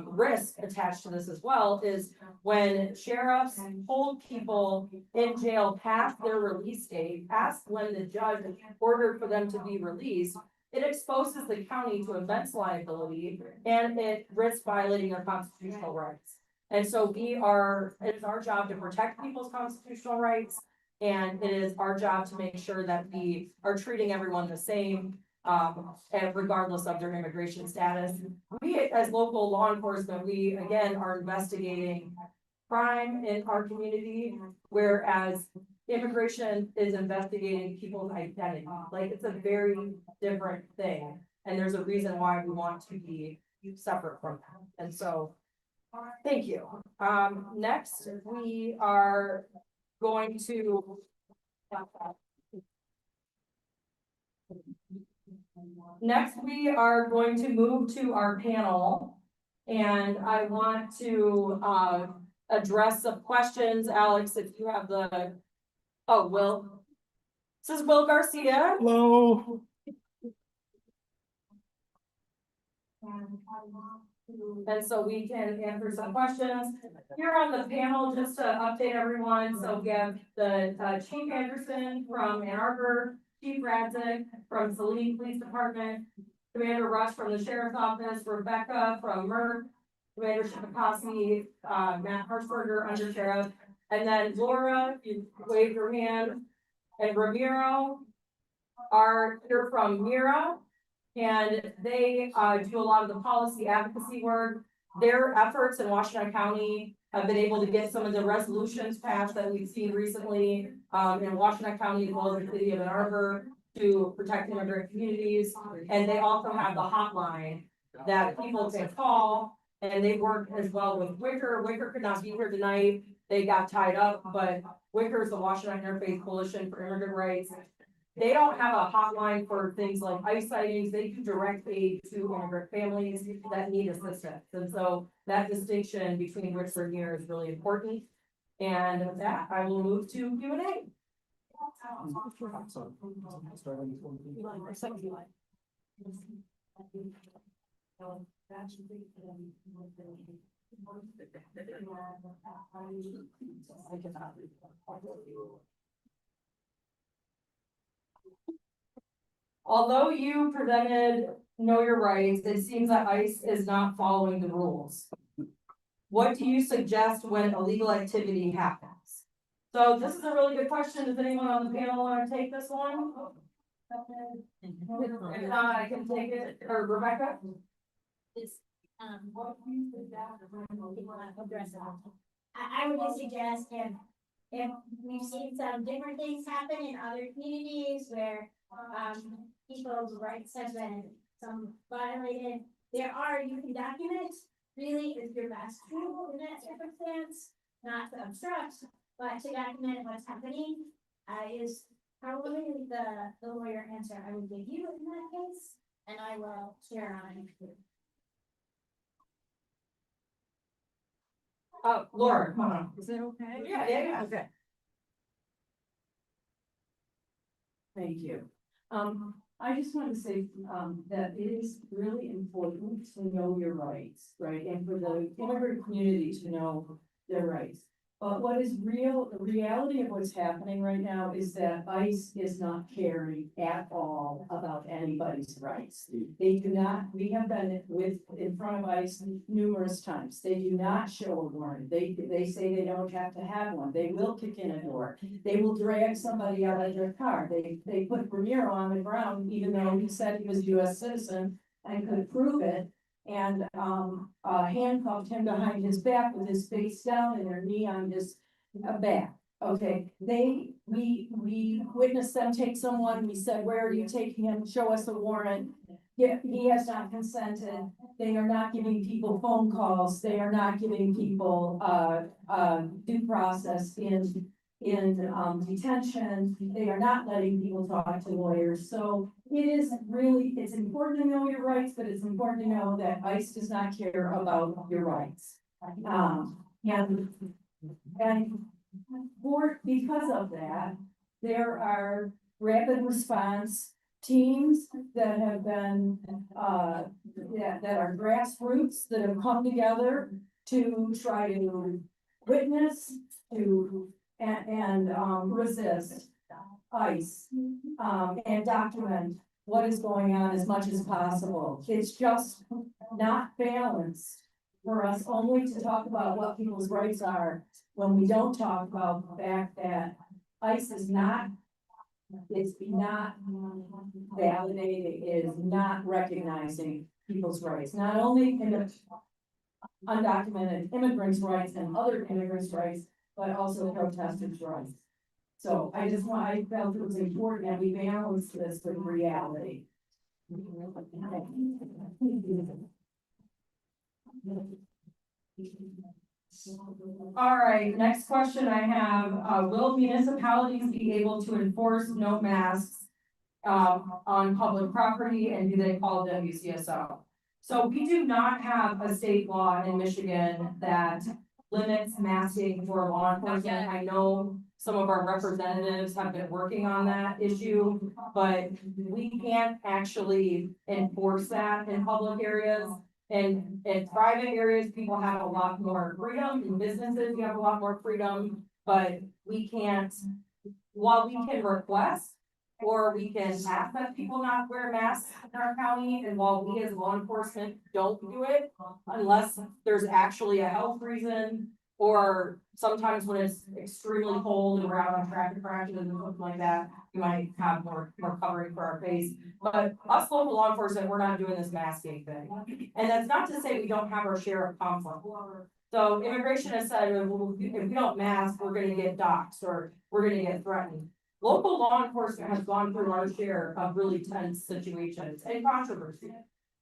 risk attached to this as well, is when sheriffs hold people in jail past their release date, past when the judge ordered for them to be released, it exposes the county to immense liability and it risks violating their constitutional rights. And so it is our job to protect people's constitutional rights. And it is our job to make sure that we are treating everyone the same, and regardless of their immigration status. We, as local law enforcement, we again are investigating crime in our community, whereas immigration is investigating people's identity. Like, it's a very different thing. And there's a reason why we want to be separate from that. And so, thank you. Next, we are going to move to our panel. And I want to address some questions. Alex, if you have Will. This is Will Garcia. Hello. And so we can answer some questions. Here on the panel, just to update everyone, so we have the Chief Anderson from Ann Arbor, Chief Radzik from Saline Police Department, Commander Rush from the Sheriff's Office, Rebecca from Merck, Commander Shipakowski, Matt Harshberger, Under Sheriff, and then Laura, if you wave your hand, and Ramiro are here from Mira. And they do a lot of the policy advocacy work. Their efforts in Washington County have been able to get some of the resolutions passed that we've seen recently in Washington County as well as the city of Ann Arbor to protect immigrant communities. And they also have the hotline that people can call, and they work as well with Wicker. Wicker could not be here tonight. They got tied up, but Wicker is the Washington Interfaith Coalition for Immigrant Rights. They don't have a hotline for things like ICE sightings. They do direct aid to immigrant families that need assistance. And so that distinction between Wicker and here is really important. And with that, I will move to Q&A. Although you presented Know Your Rights, it seems that ICE is not following the rules. What do you suggest when illegal activity happens? So this is a really good question. Does anyone on the panel want to take this one? If not, I can take it, or Rebecca? I would just suggest if we've seen some different things happen in other communities where, people's rights have been some violated, you can document, really is your best tool in that circumstance, not to obstruct, but to document what's happening, is probably the lawyer answer I would give you in that case, and I will share on it. Laura, come on. Is that okay? Yeah. Okay. Thank you. I just want to say, that it is really important to know your rights, right? And for the immigrant community to know their rights. But what is the reality of what's happening right now is that ICE is not caring at all about anybody's rights. They do not, we have been in front of ICE numerous times. They do not show a warrant. They say they don't have to have one. They will kick in a door. They will drag somebody out of their car. They put Ramiro on the ground, even though he said he was a US citizen and could prove it. And handcuffed him behind his back with his face down and their knee on his back. Okay, we witnessed them take someone, we said, where are you taking him? Show us a warrant. Yeah, he has not consented. They are not giving people phone calls. They are not giving people due process in detention. They are not letting people talk to lawyers. So it's important to know your rights, but it's important to know that ICE does not care about your rights. Because of that, there are rapid response teams that have been, that are grassroots that have come together to try to witness and resist ICE, and document what is going on as much as possible. It's just not balanced for us only to talk about what people's rights are when we don't talk about the fact that ICE is not, it's not validating, it is not recognizing people's rights, not only in the undocumented immigrants' rights and other immigrants' rights, but also protesters' rights. So I felt it was important that we balance this with reality. All right, next question I have, will municipalities be able to enforce no masks on public property, and do they call WCSO? So we do not have a state law in Michigan that limits masking for law enforcement. I know some of our representatives have been working on that issue, but we can't actually enforce that in public areas. in private areas, people have a lot more freedom, in businesses, you have a lot more freedom, but we can't. While we can request, or we can ask that people not wear masks in our county, and while we as law enforcement don't do it, unless there's actually a health reason, or sometimes when it's extremely cold and we're out on traffic crashes and something like that, we might have more covering for our face. But us local law enforcement, we're not doing this masking thing. And that's not to say we don't have our share of conflict. So immigration has said, well, if we don't mask, we're gonna get doxxed, or we're gonna get threatened. Local law enforcement has gone through our share of really tense situations and controversy.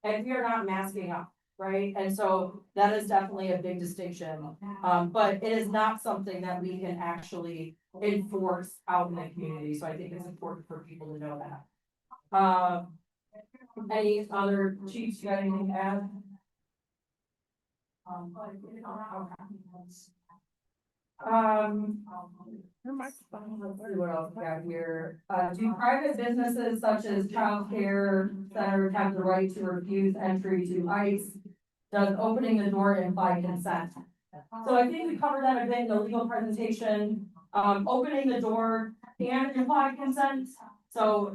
And we are not masking up, right? And so that is definitely a big distinction. But it is not something that we can actually enforce out in the community. So I think it's important for people to know that. Any other chiefs, you got anything to add? Let's see what else we got here. Do private businesses such as childcare centers have the right to refuse entry to ICE? Does opening the door imply consent? So I think we covered that a bit in the legal presentation. Opening the door can imply consent. So,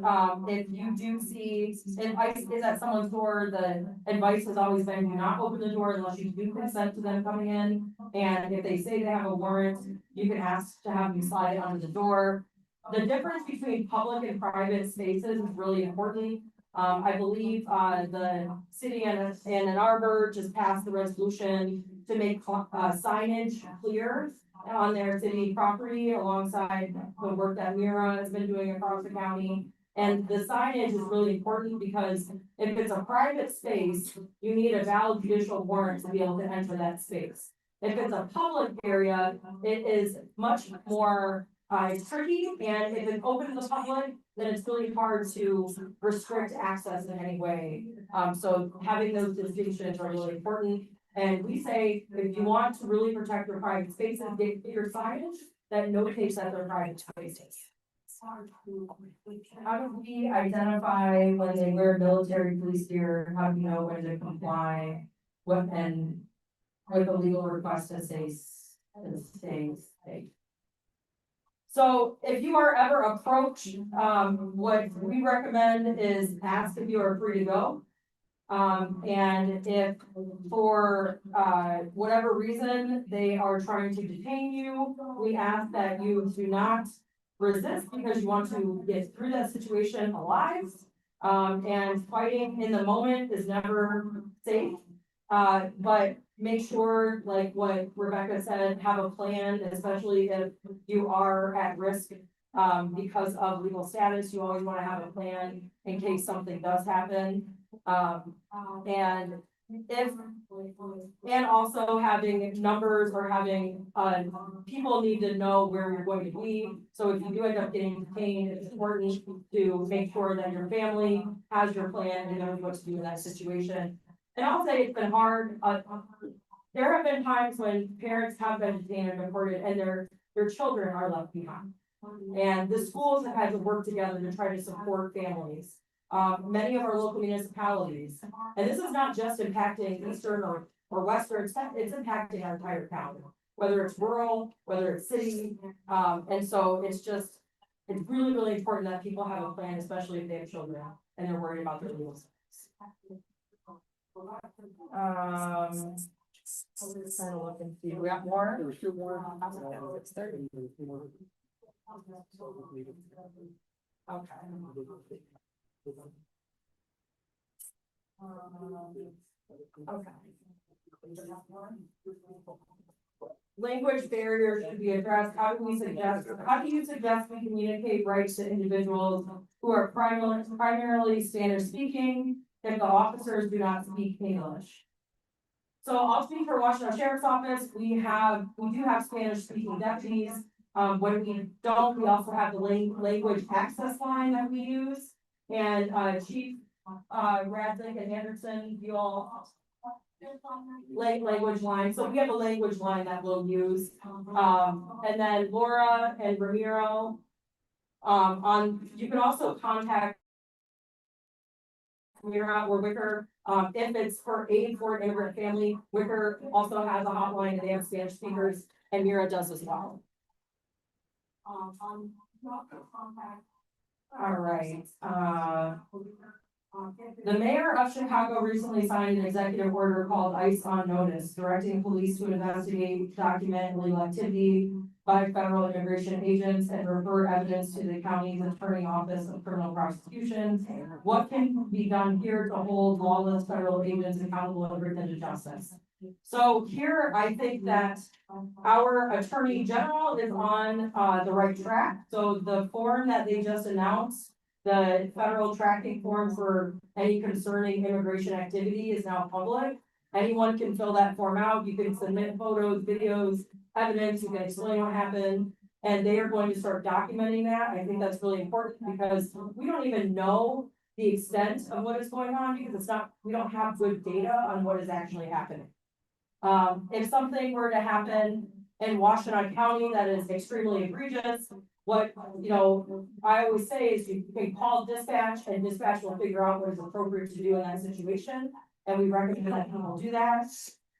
if you do see, if ICE is at someone's door, the advice has always been, do not open the door unless you do consent to them coming in. And if they say they have a warrant, you can ask to have them slide under the door. The difference between public and private spaces is really important. I believe, the city and Ann Arbor just passed the resolution to make, signage clear on their city property alongside the work that Mira has been doing across the county. And the signage is really important because if it's a private space, you need a valid judicial warrant to be able to enter that space. If it's a public area, it is much more tricky, and if it's open to the public, then it's really hard to restrict access in any way. So having those distinctions are really important. And we say, if you want to really protect your private spaces, get your signage that notates that they're private spaces. How do we identify when they wear military police gear? How do you know when to comply? What and with a legal request to stay safe? So if you are ever approached, what we recommend is ask if you are free to go. And if for, whatever reason they are trying to detain you, we ask that you do not resist because you want to get through that situation alive. And fighting in the moment is never safe. But make sure, like what Rebecca said, have a plan, especially if you are at risk. Because of legal status, you always want to have a plan in case something does happen. And also having numbers or having, people need to know where you're going to be. So if you do end up getting detained, it's important to make sure that your family has your plan and knows what to do in that situation. And I'll say it's been hard. There have been times when parents have been detained and deported and their children are left behind. And the schools have had to work together to try to support families. Many of our local municipalities, and this is not just impacting Eastern or Western, it's impacting our entire county, whether it's rural, whether it's city. And so it's really, really important that people have a plan, especially if they have children and they're worried about their legal status. Just trying to look and see, we got more? Okay. Language barriers should be addressed. How do you suggest we communicate rights to individuals who are primarily Spanish speaking if the officers do not speak English? So I'll speak for Washington Sheriff's Office. We do have Spanish speaking deputies. When we don't, we also have the language access line that we use. And Chief Radlick and Anderson, you all language line. So we have a language line that we'll use. And then Laura and Ramiro. You can also contact Mira or Wicker If it's for aid for an immigrant family, Wicker also has a hotline and they have Spanish speakers, and Mira does as well. All right, the mayor of Chicago recently signed an executive order called ICE on Notice, directing police to investigate, document illegal activity by federal immigration agents and refer evidence to the county's attorney office of criminal prosecution. What can be done here to hold lawless federal agents accountable and bring them to justice? So here, I think that our attorney general is on, the right track. So the form that they just announced, the federal tracking form for any concerning immigration activity is now public. Anyone can fill that form out. You can submit photos, videos, evidence, you can explain what happened. And they are going to start documenting that. I think that's really important because we don't even know the extent of what is going on because it's not, we don't have good data on what is actually happening. If something were to happen in Washtenaw County that is extremely egregious, what, you know, I always say is you can call dispatch and dispatch will figure out what is appropriate to do in that situation. And we recommend that people do that.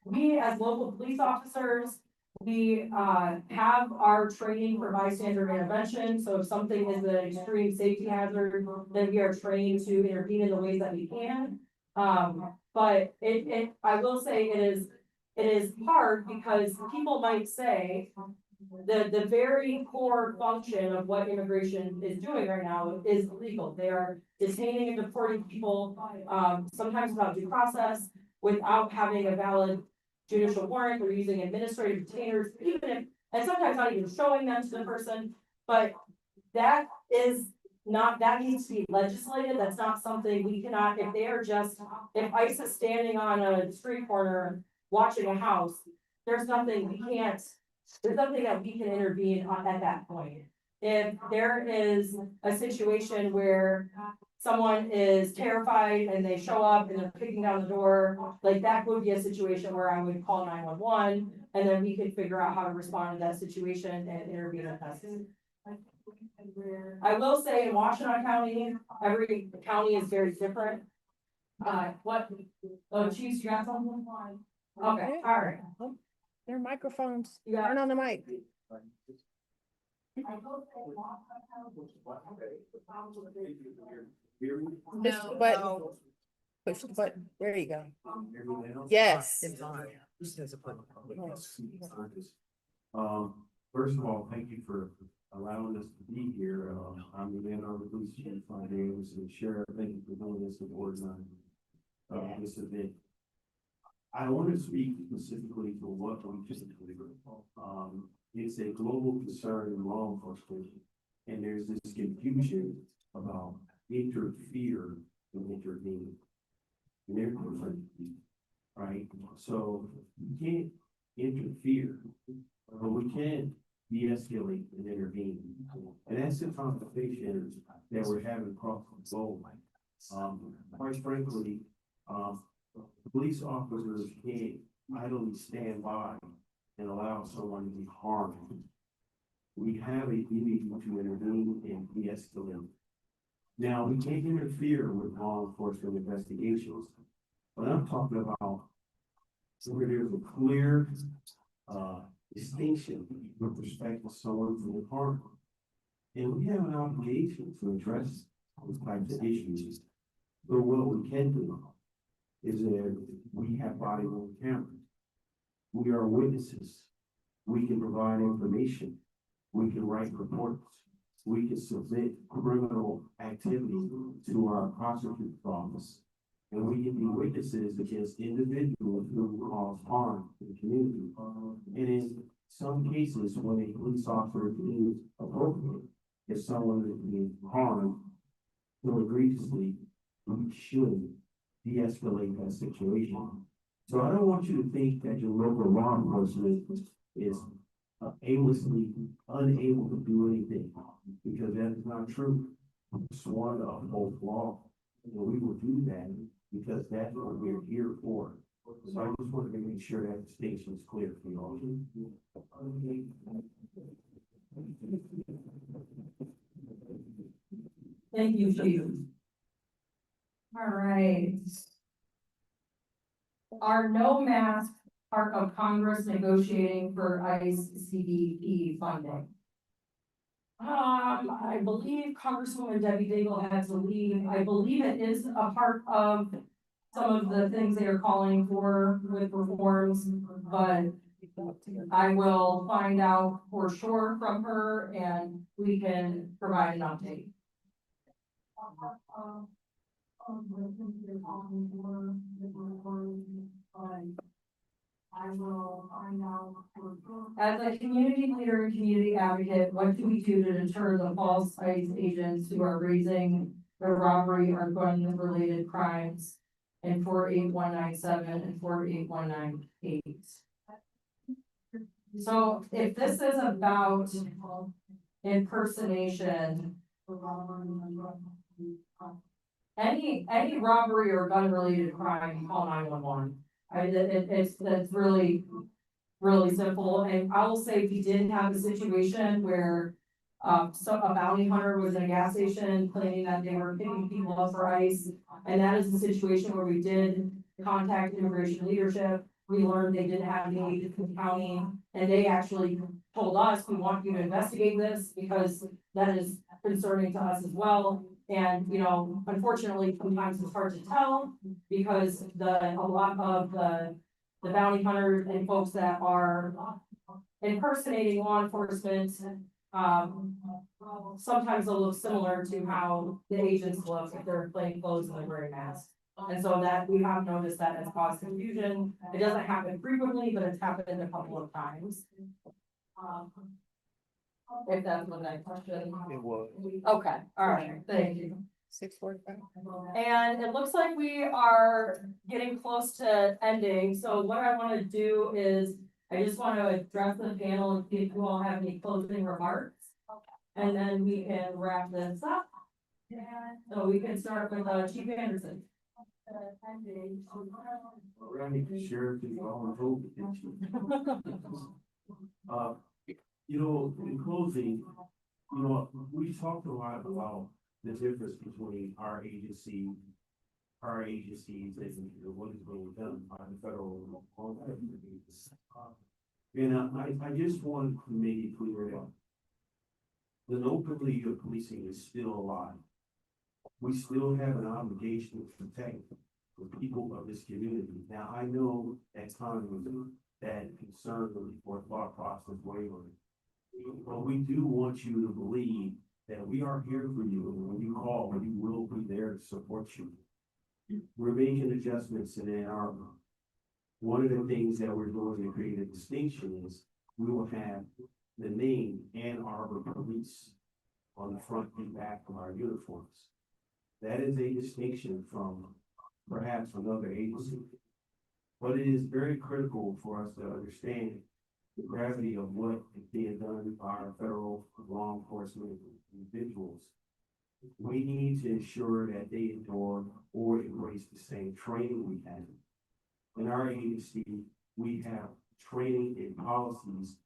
We, as local police officers, we have our training for bystander intervention. So if something is an extreme safety hazard, then we are trained to intervene in the ways that we can. But I will say it is hard because people might say the very core function of what immigration is doing right now is illegal. They are detaining and deporting people, sometimes without due process, without having a valid judicial warrant. They're using administrative detainers, even if, and sometimes not even showing them to the person. But that is not, that needs to be legislated. That's not something we cannot, if they are just, if ICE is standing on a street corner watching a house, there's nothing we can't, there's nothing that we can intervene on at that point. If there is a situation where someone is terrified and they show up and they're kicking down the door, like that would be a situation where I would call 911 and then we could figure out how to respond to that situation and intervene if necessary. I will say in Washtenaw County, every county is very different. Chiefs, you got something? Okay, all right. Their microphones, You got turn on the mic. Push the button. Push the button. There you go. Yes. First of all, thank you for allowing us to be here. I'm the man of the police chief, Davis, and Sheriff. Thank you for doing this and organizing this event. I want to speak specifically to what we just it's a global concern in law enforcement, and there's this confusion about interfere and intervene. And they're different, right? So you can't interfere, but we can de-escalate and intervene. And that's the conversation that we're having across the globe. Quite frankly, police officers can't idly stand by and allow someone to be harmed. We have a duty to intervene and de-escalate. Now, we can't interfere with law enforcement investigations, but I'm talking about where there's a clear distinction with respect to someone being harmed. And we have an obligation to address those types of issues. So what we can do is that we have body-worn cameras. We are witnesses. We can provide information. We can write reports. We can submit criminal activity to our prosecutor's office. And we can be witnesses against individuals who cause harm to the community. And in some cases, when a police officer is appropriate, if someone is being harmed so egregiously, we should de-escalate that situation. So I don't want you to think that your local law enforcement is aimlessly unable to do anything, because that is not true. Sworn to uphold law, and we will do that because that's what we're here for. So I just wanted to make sure that distinction is clear for you all. Thank you, Chief. All right. are no mask part of Congress negotiating for ICE CBP funding? I believe Congresswoman Debbie Daigle had to leave. I believe it is a part of some of the things they are calling for with reforms, but I will find out for sure from her and we can provide an update. I will find out. As a community leader and community advocate, what do we do to deter the false ICE agents who are raising the robbery or gun-related crimes in 48197 and 48198? So if this is about impersonation, any robbery or gun-related crime, call 911. That's really simple, and I will say we did have a situation where so a bounty hunter was in a gas station claiming that they were picking people up for ICE. And that is the situation where we did contact immigration leadership. We learned they didn't have the agent from the county, and they actually told us, we want you to investigate this because that is concerning to us as well. And, you know, unfortunately, sometimes it's hard to tell because a lot of the bounty hunters and folks that are impersonating law enforcement, sometimes they'll look similar to how the agents look if they're plain clothes and they're wearing masks. And so that we have noticed that has caused confusion. It doesn't happen frequently, but it's happened a couple of times. If that's what I questioned. It was. Okay, all right, thank you. 6:45. And it looks like we are getting close to ending, so what I wanna do is, I just wanna address the panel and see if you all have any closing remarks. And then we can wrap this up. So we can start with Chief Anderson. Randy, Sheriff, is all you know, in closing, you know, we talked a lot about the difference between our agencies and what is being done by the federal law enforcement. And I just wanted to make it clear that the noble league of policing is still alive. We still have an obligation to protect the people of this community. Now, I know at times that concern or thought process wavering. But we do want you to believe that we are here for you, and when you call, we will be there to support you. We're making adjustments in Ann Arbor. One of the things that we're doing to create a distinction is we will have the name Ann Arbor Police on the front and back of our uniforms. That is a distinction from perhaps another agency. But it is very critical for us to understand the gravity of what is being done by our federal law enforcement individuals. We need to ensure that they endure or embrace the same training we have. In our agency, we have training and policies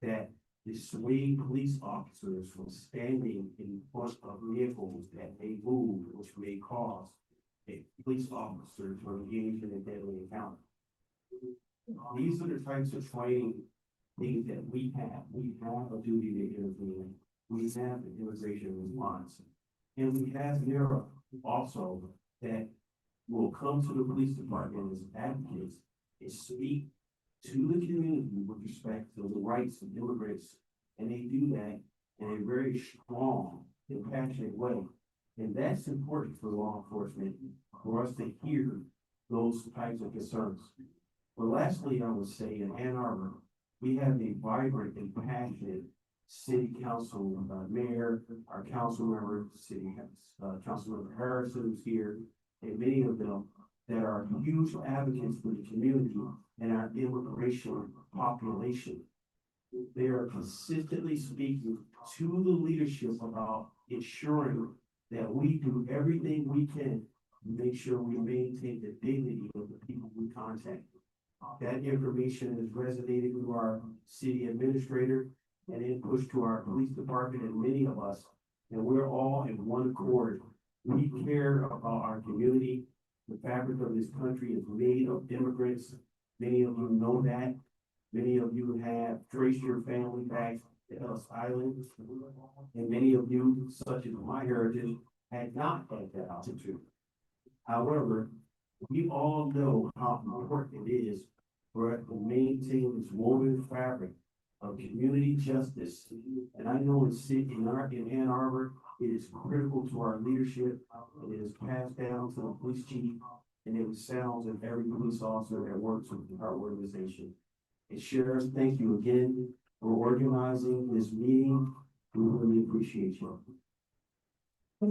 that dissuade police officers from standing in front of vehicles that may move, which may cause a police officer to engage in a deadly encounter. These are the types of training things that we have. We have a duty to intervene. We have an immigration response. And we have NERA also that will come to the police department as advocates and speak to the community with respect to the rights of immigrants. And they do that in a very strong and passionate way. And that's important for law enforcement, for us to hear those types of concerns. But lastly, I would say in Ann Arbor, we have a vibrant and passionate city council, mayor, our council member, Councilmember Harrison who's here, and many of them that are huge advocates for the community and our immigration population. They are consistently speaking to the leadership about ensuring that we do everything we can to make sure we maintain the dignity of the people we contact. That information has resonated with our city administrator and then pushed to our police department and many of us. And we're all in one accord. We care about our community The fabric of this country is made of immigrants. Many of you know that. Many of you have traced your family back to Ellis Island. And many of you, such as my heritage, had not had that opportunity. However, we all know how important it is for us to maintain this woven fabric of community justice. And I know in Ann Arbor, it is critical to our leadership. It is passed down to the police chief, and it sounds in every police officer that works with our organization. And Sheriff, thank you again for organizing this meeting. We really appreciate you. I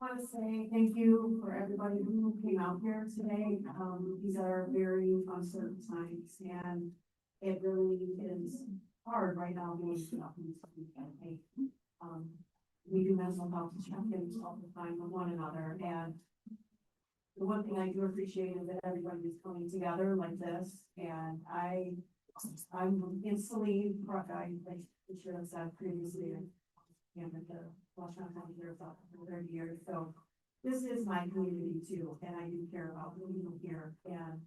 want to say thank you for everybody who came out here today. These are very uncertain times, and it really is hard right now being up in this campaign. We do mental health check-ins all the time with one another, and the one thing I do appreciate is that everybody is coming together like this, and I'm instantly, like the sheriff said previously, and at the Washington County Sheriff's Office for 30 years, so this is my community too, and I do care about the people here, and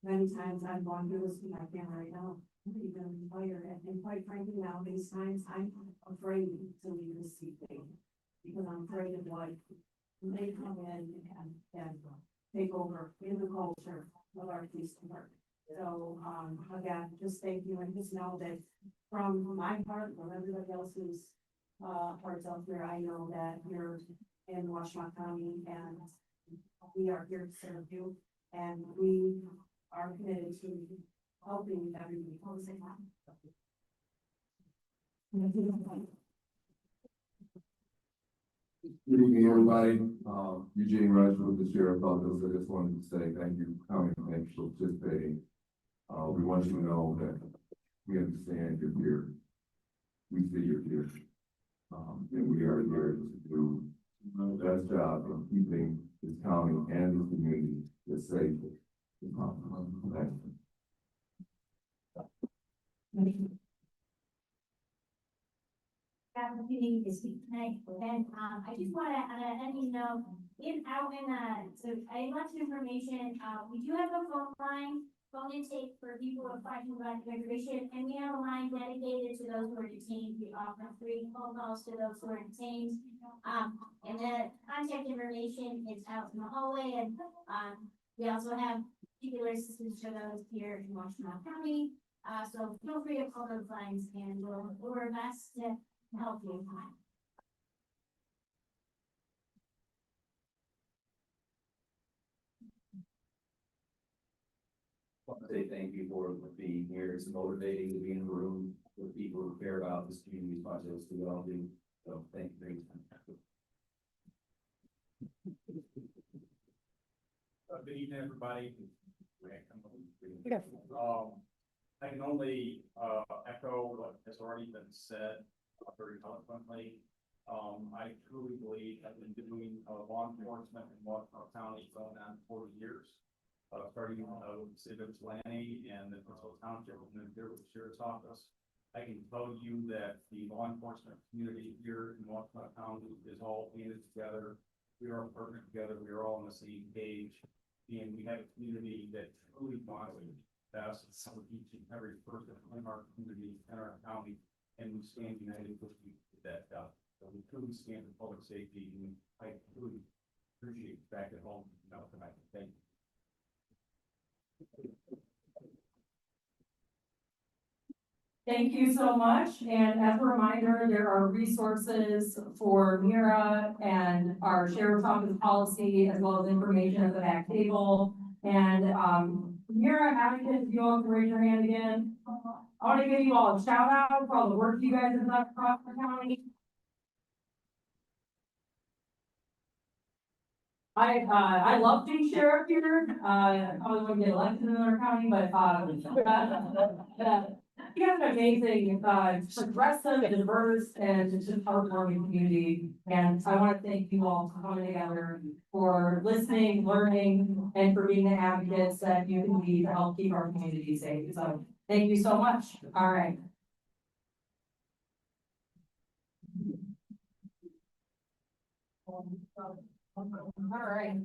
many times I've gone through this with my family right now, even fire, and quite frankly, now these times, I'm afraid to leave this seat thing, because I'm afraid of what they come in and take over in the culture of our police department. So, again, just thank you, and just know that from my heart, from everybody else's parts out there, I know that you're in Washtenaw County, and we are here to serve you, and we are committed to helping everybody. Good evening, everybody. Eugene Rush with the Sheriff's Office. I just wanted to say thank you for coming, thank you for participating. We want you to know that we understand you're here. We see you're here. And we are here to do the best job of keeping this county and this community as safe as possible. Thank you. Opportunity to speak tonight, and I just want to let you know, so I left information, we do have a phone intake for people who are fighting about immigration, and we have a line dedicated to those who are detained. We offer free phone calls to those who are detained, and the contact information is out in the hallway, and we also have particular assistance for those here in Washington County, so feel free to call those lines, and we'll do our best to help you. I want to say thank you for being here. It's motivating to be in the room with people who care about this community as much as we all do. So thank you very much. Good evening, everybody. I can only echo what has already been said very eloquently. I truly believe I've been doing law enforcement in Washington County for going on 40 years. Starting with City of Ypsilanti and the Prince Township, and then here with the Sheriff's Office. I can tell you that the law enforcement community here in Washington County is all banded together. We are partnered together. We are all on the same page, and we have a community that truly wants to best for each and every person in our community and our county, and we stand united with you with that job. So we truly stand for public safety, and I truly appreciate you back at home, tonight. Thank you. Thank you so much, and as a reminder, there are resources for Mira and our Sheriff's Office policy, as well as information at the back table. And Mira, advocates, if you all can raise your hand again. I want to give you all a shout out for all the work you guys have done across the county. I love being sheriff here. I probably wouldn't get elected in our county, but you have an amazing, progressive, diverse, and just heartwarming community. And I want to thank you all for coming together, for listening, learning, and for being the advocates that you can be to help keep our community safe. So thank you so much. All right. All right.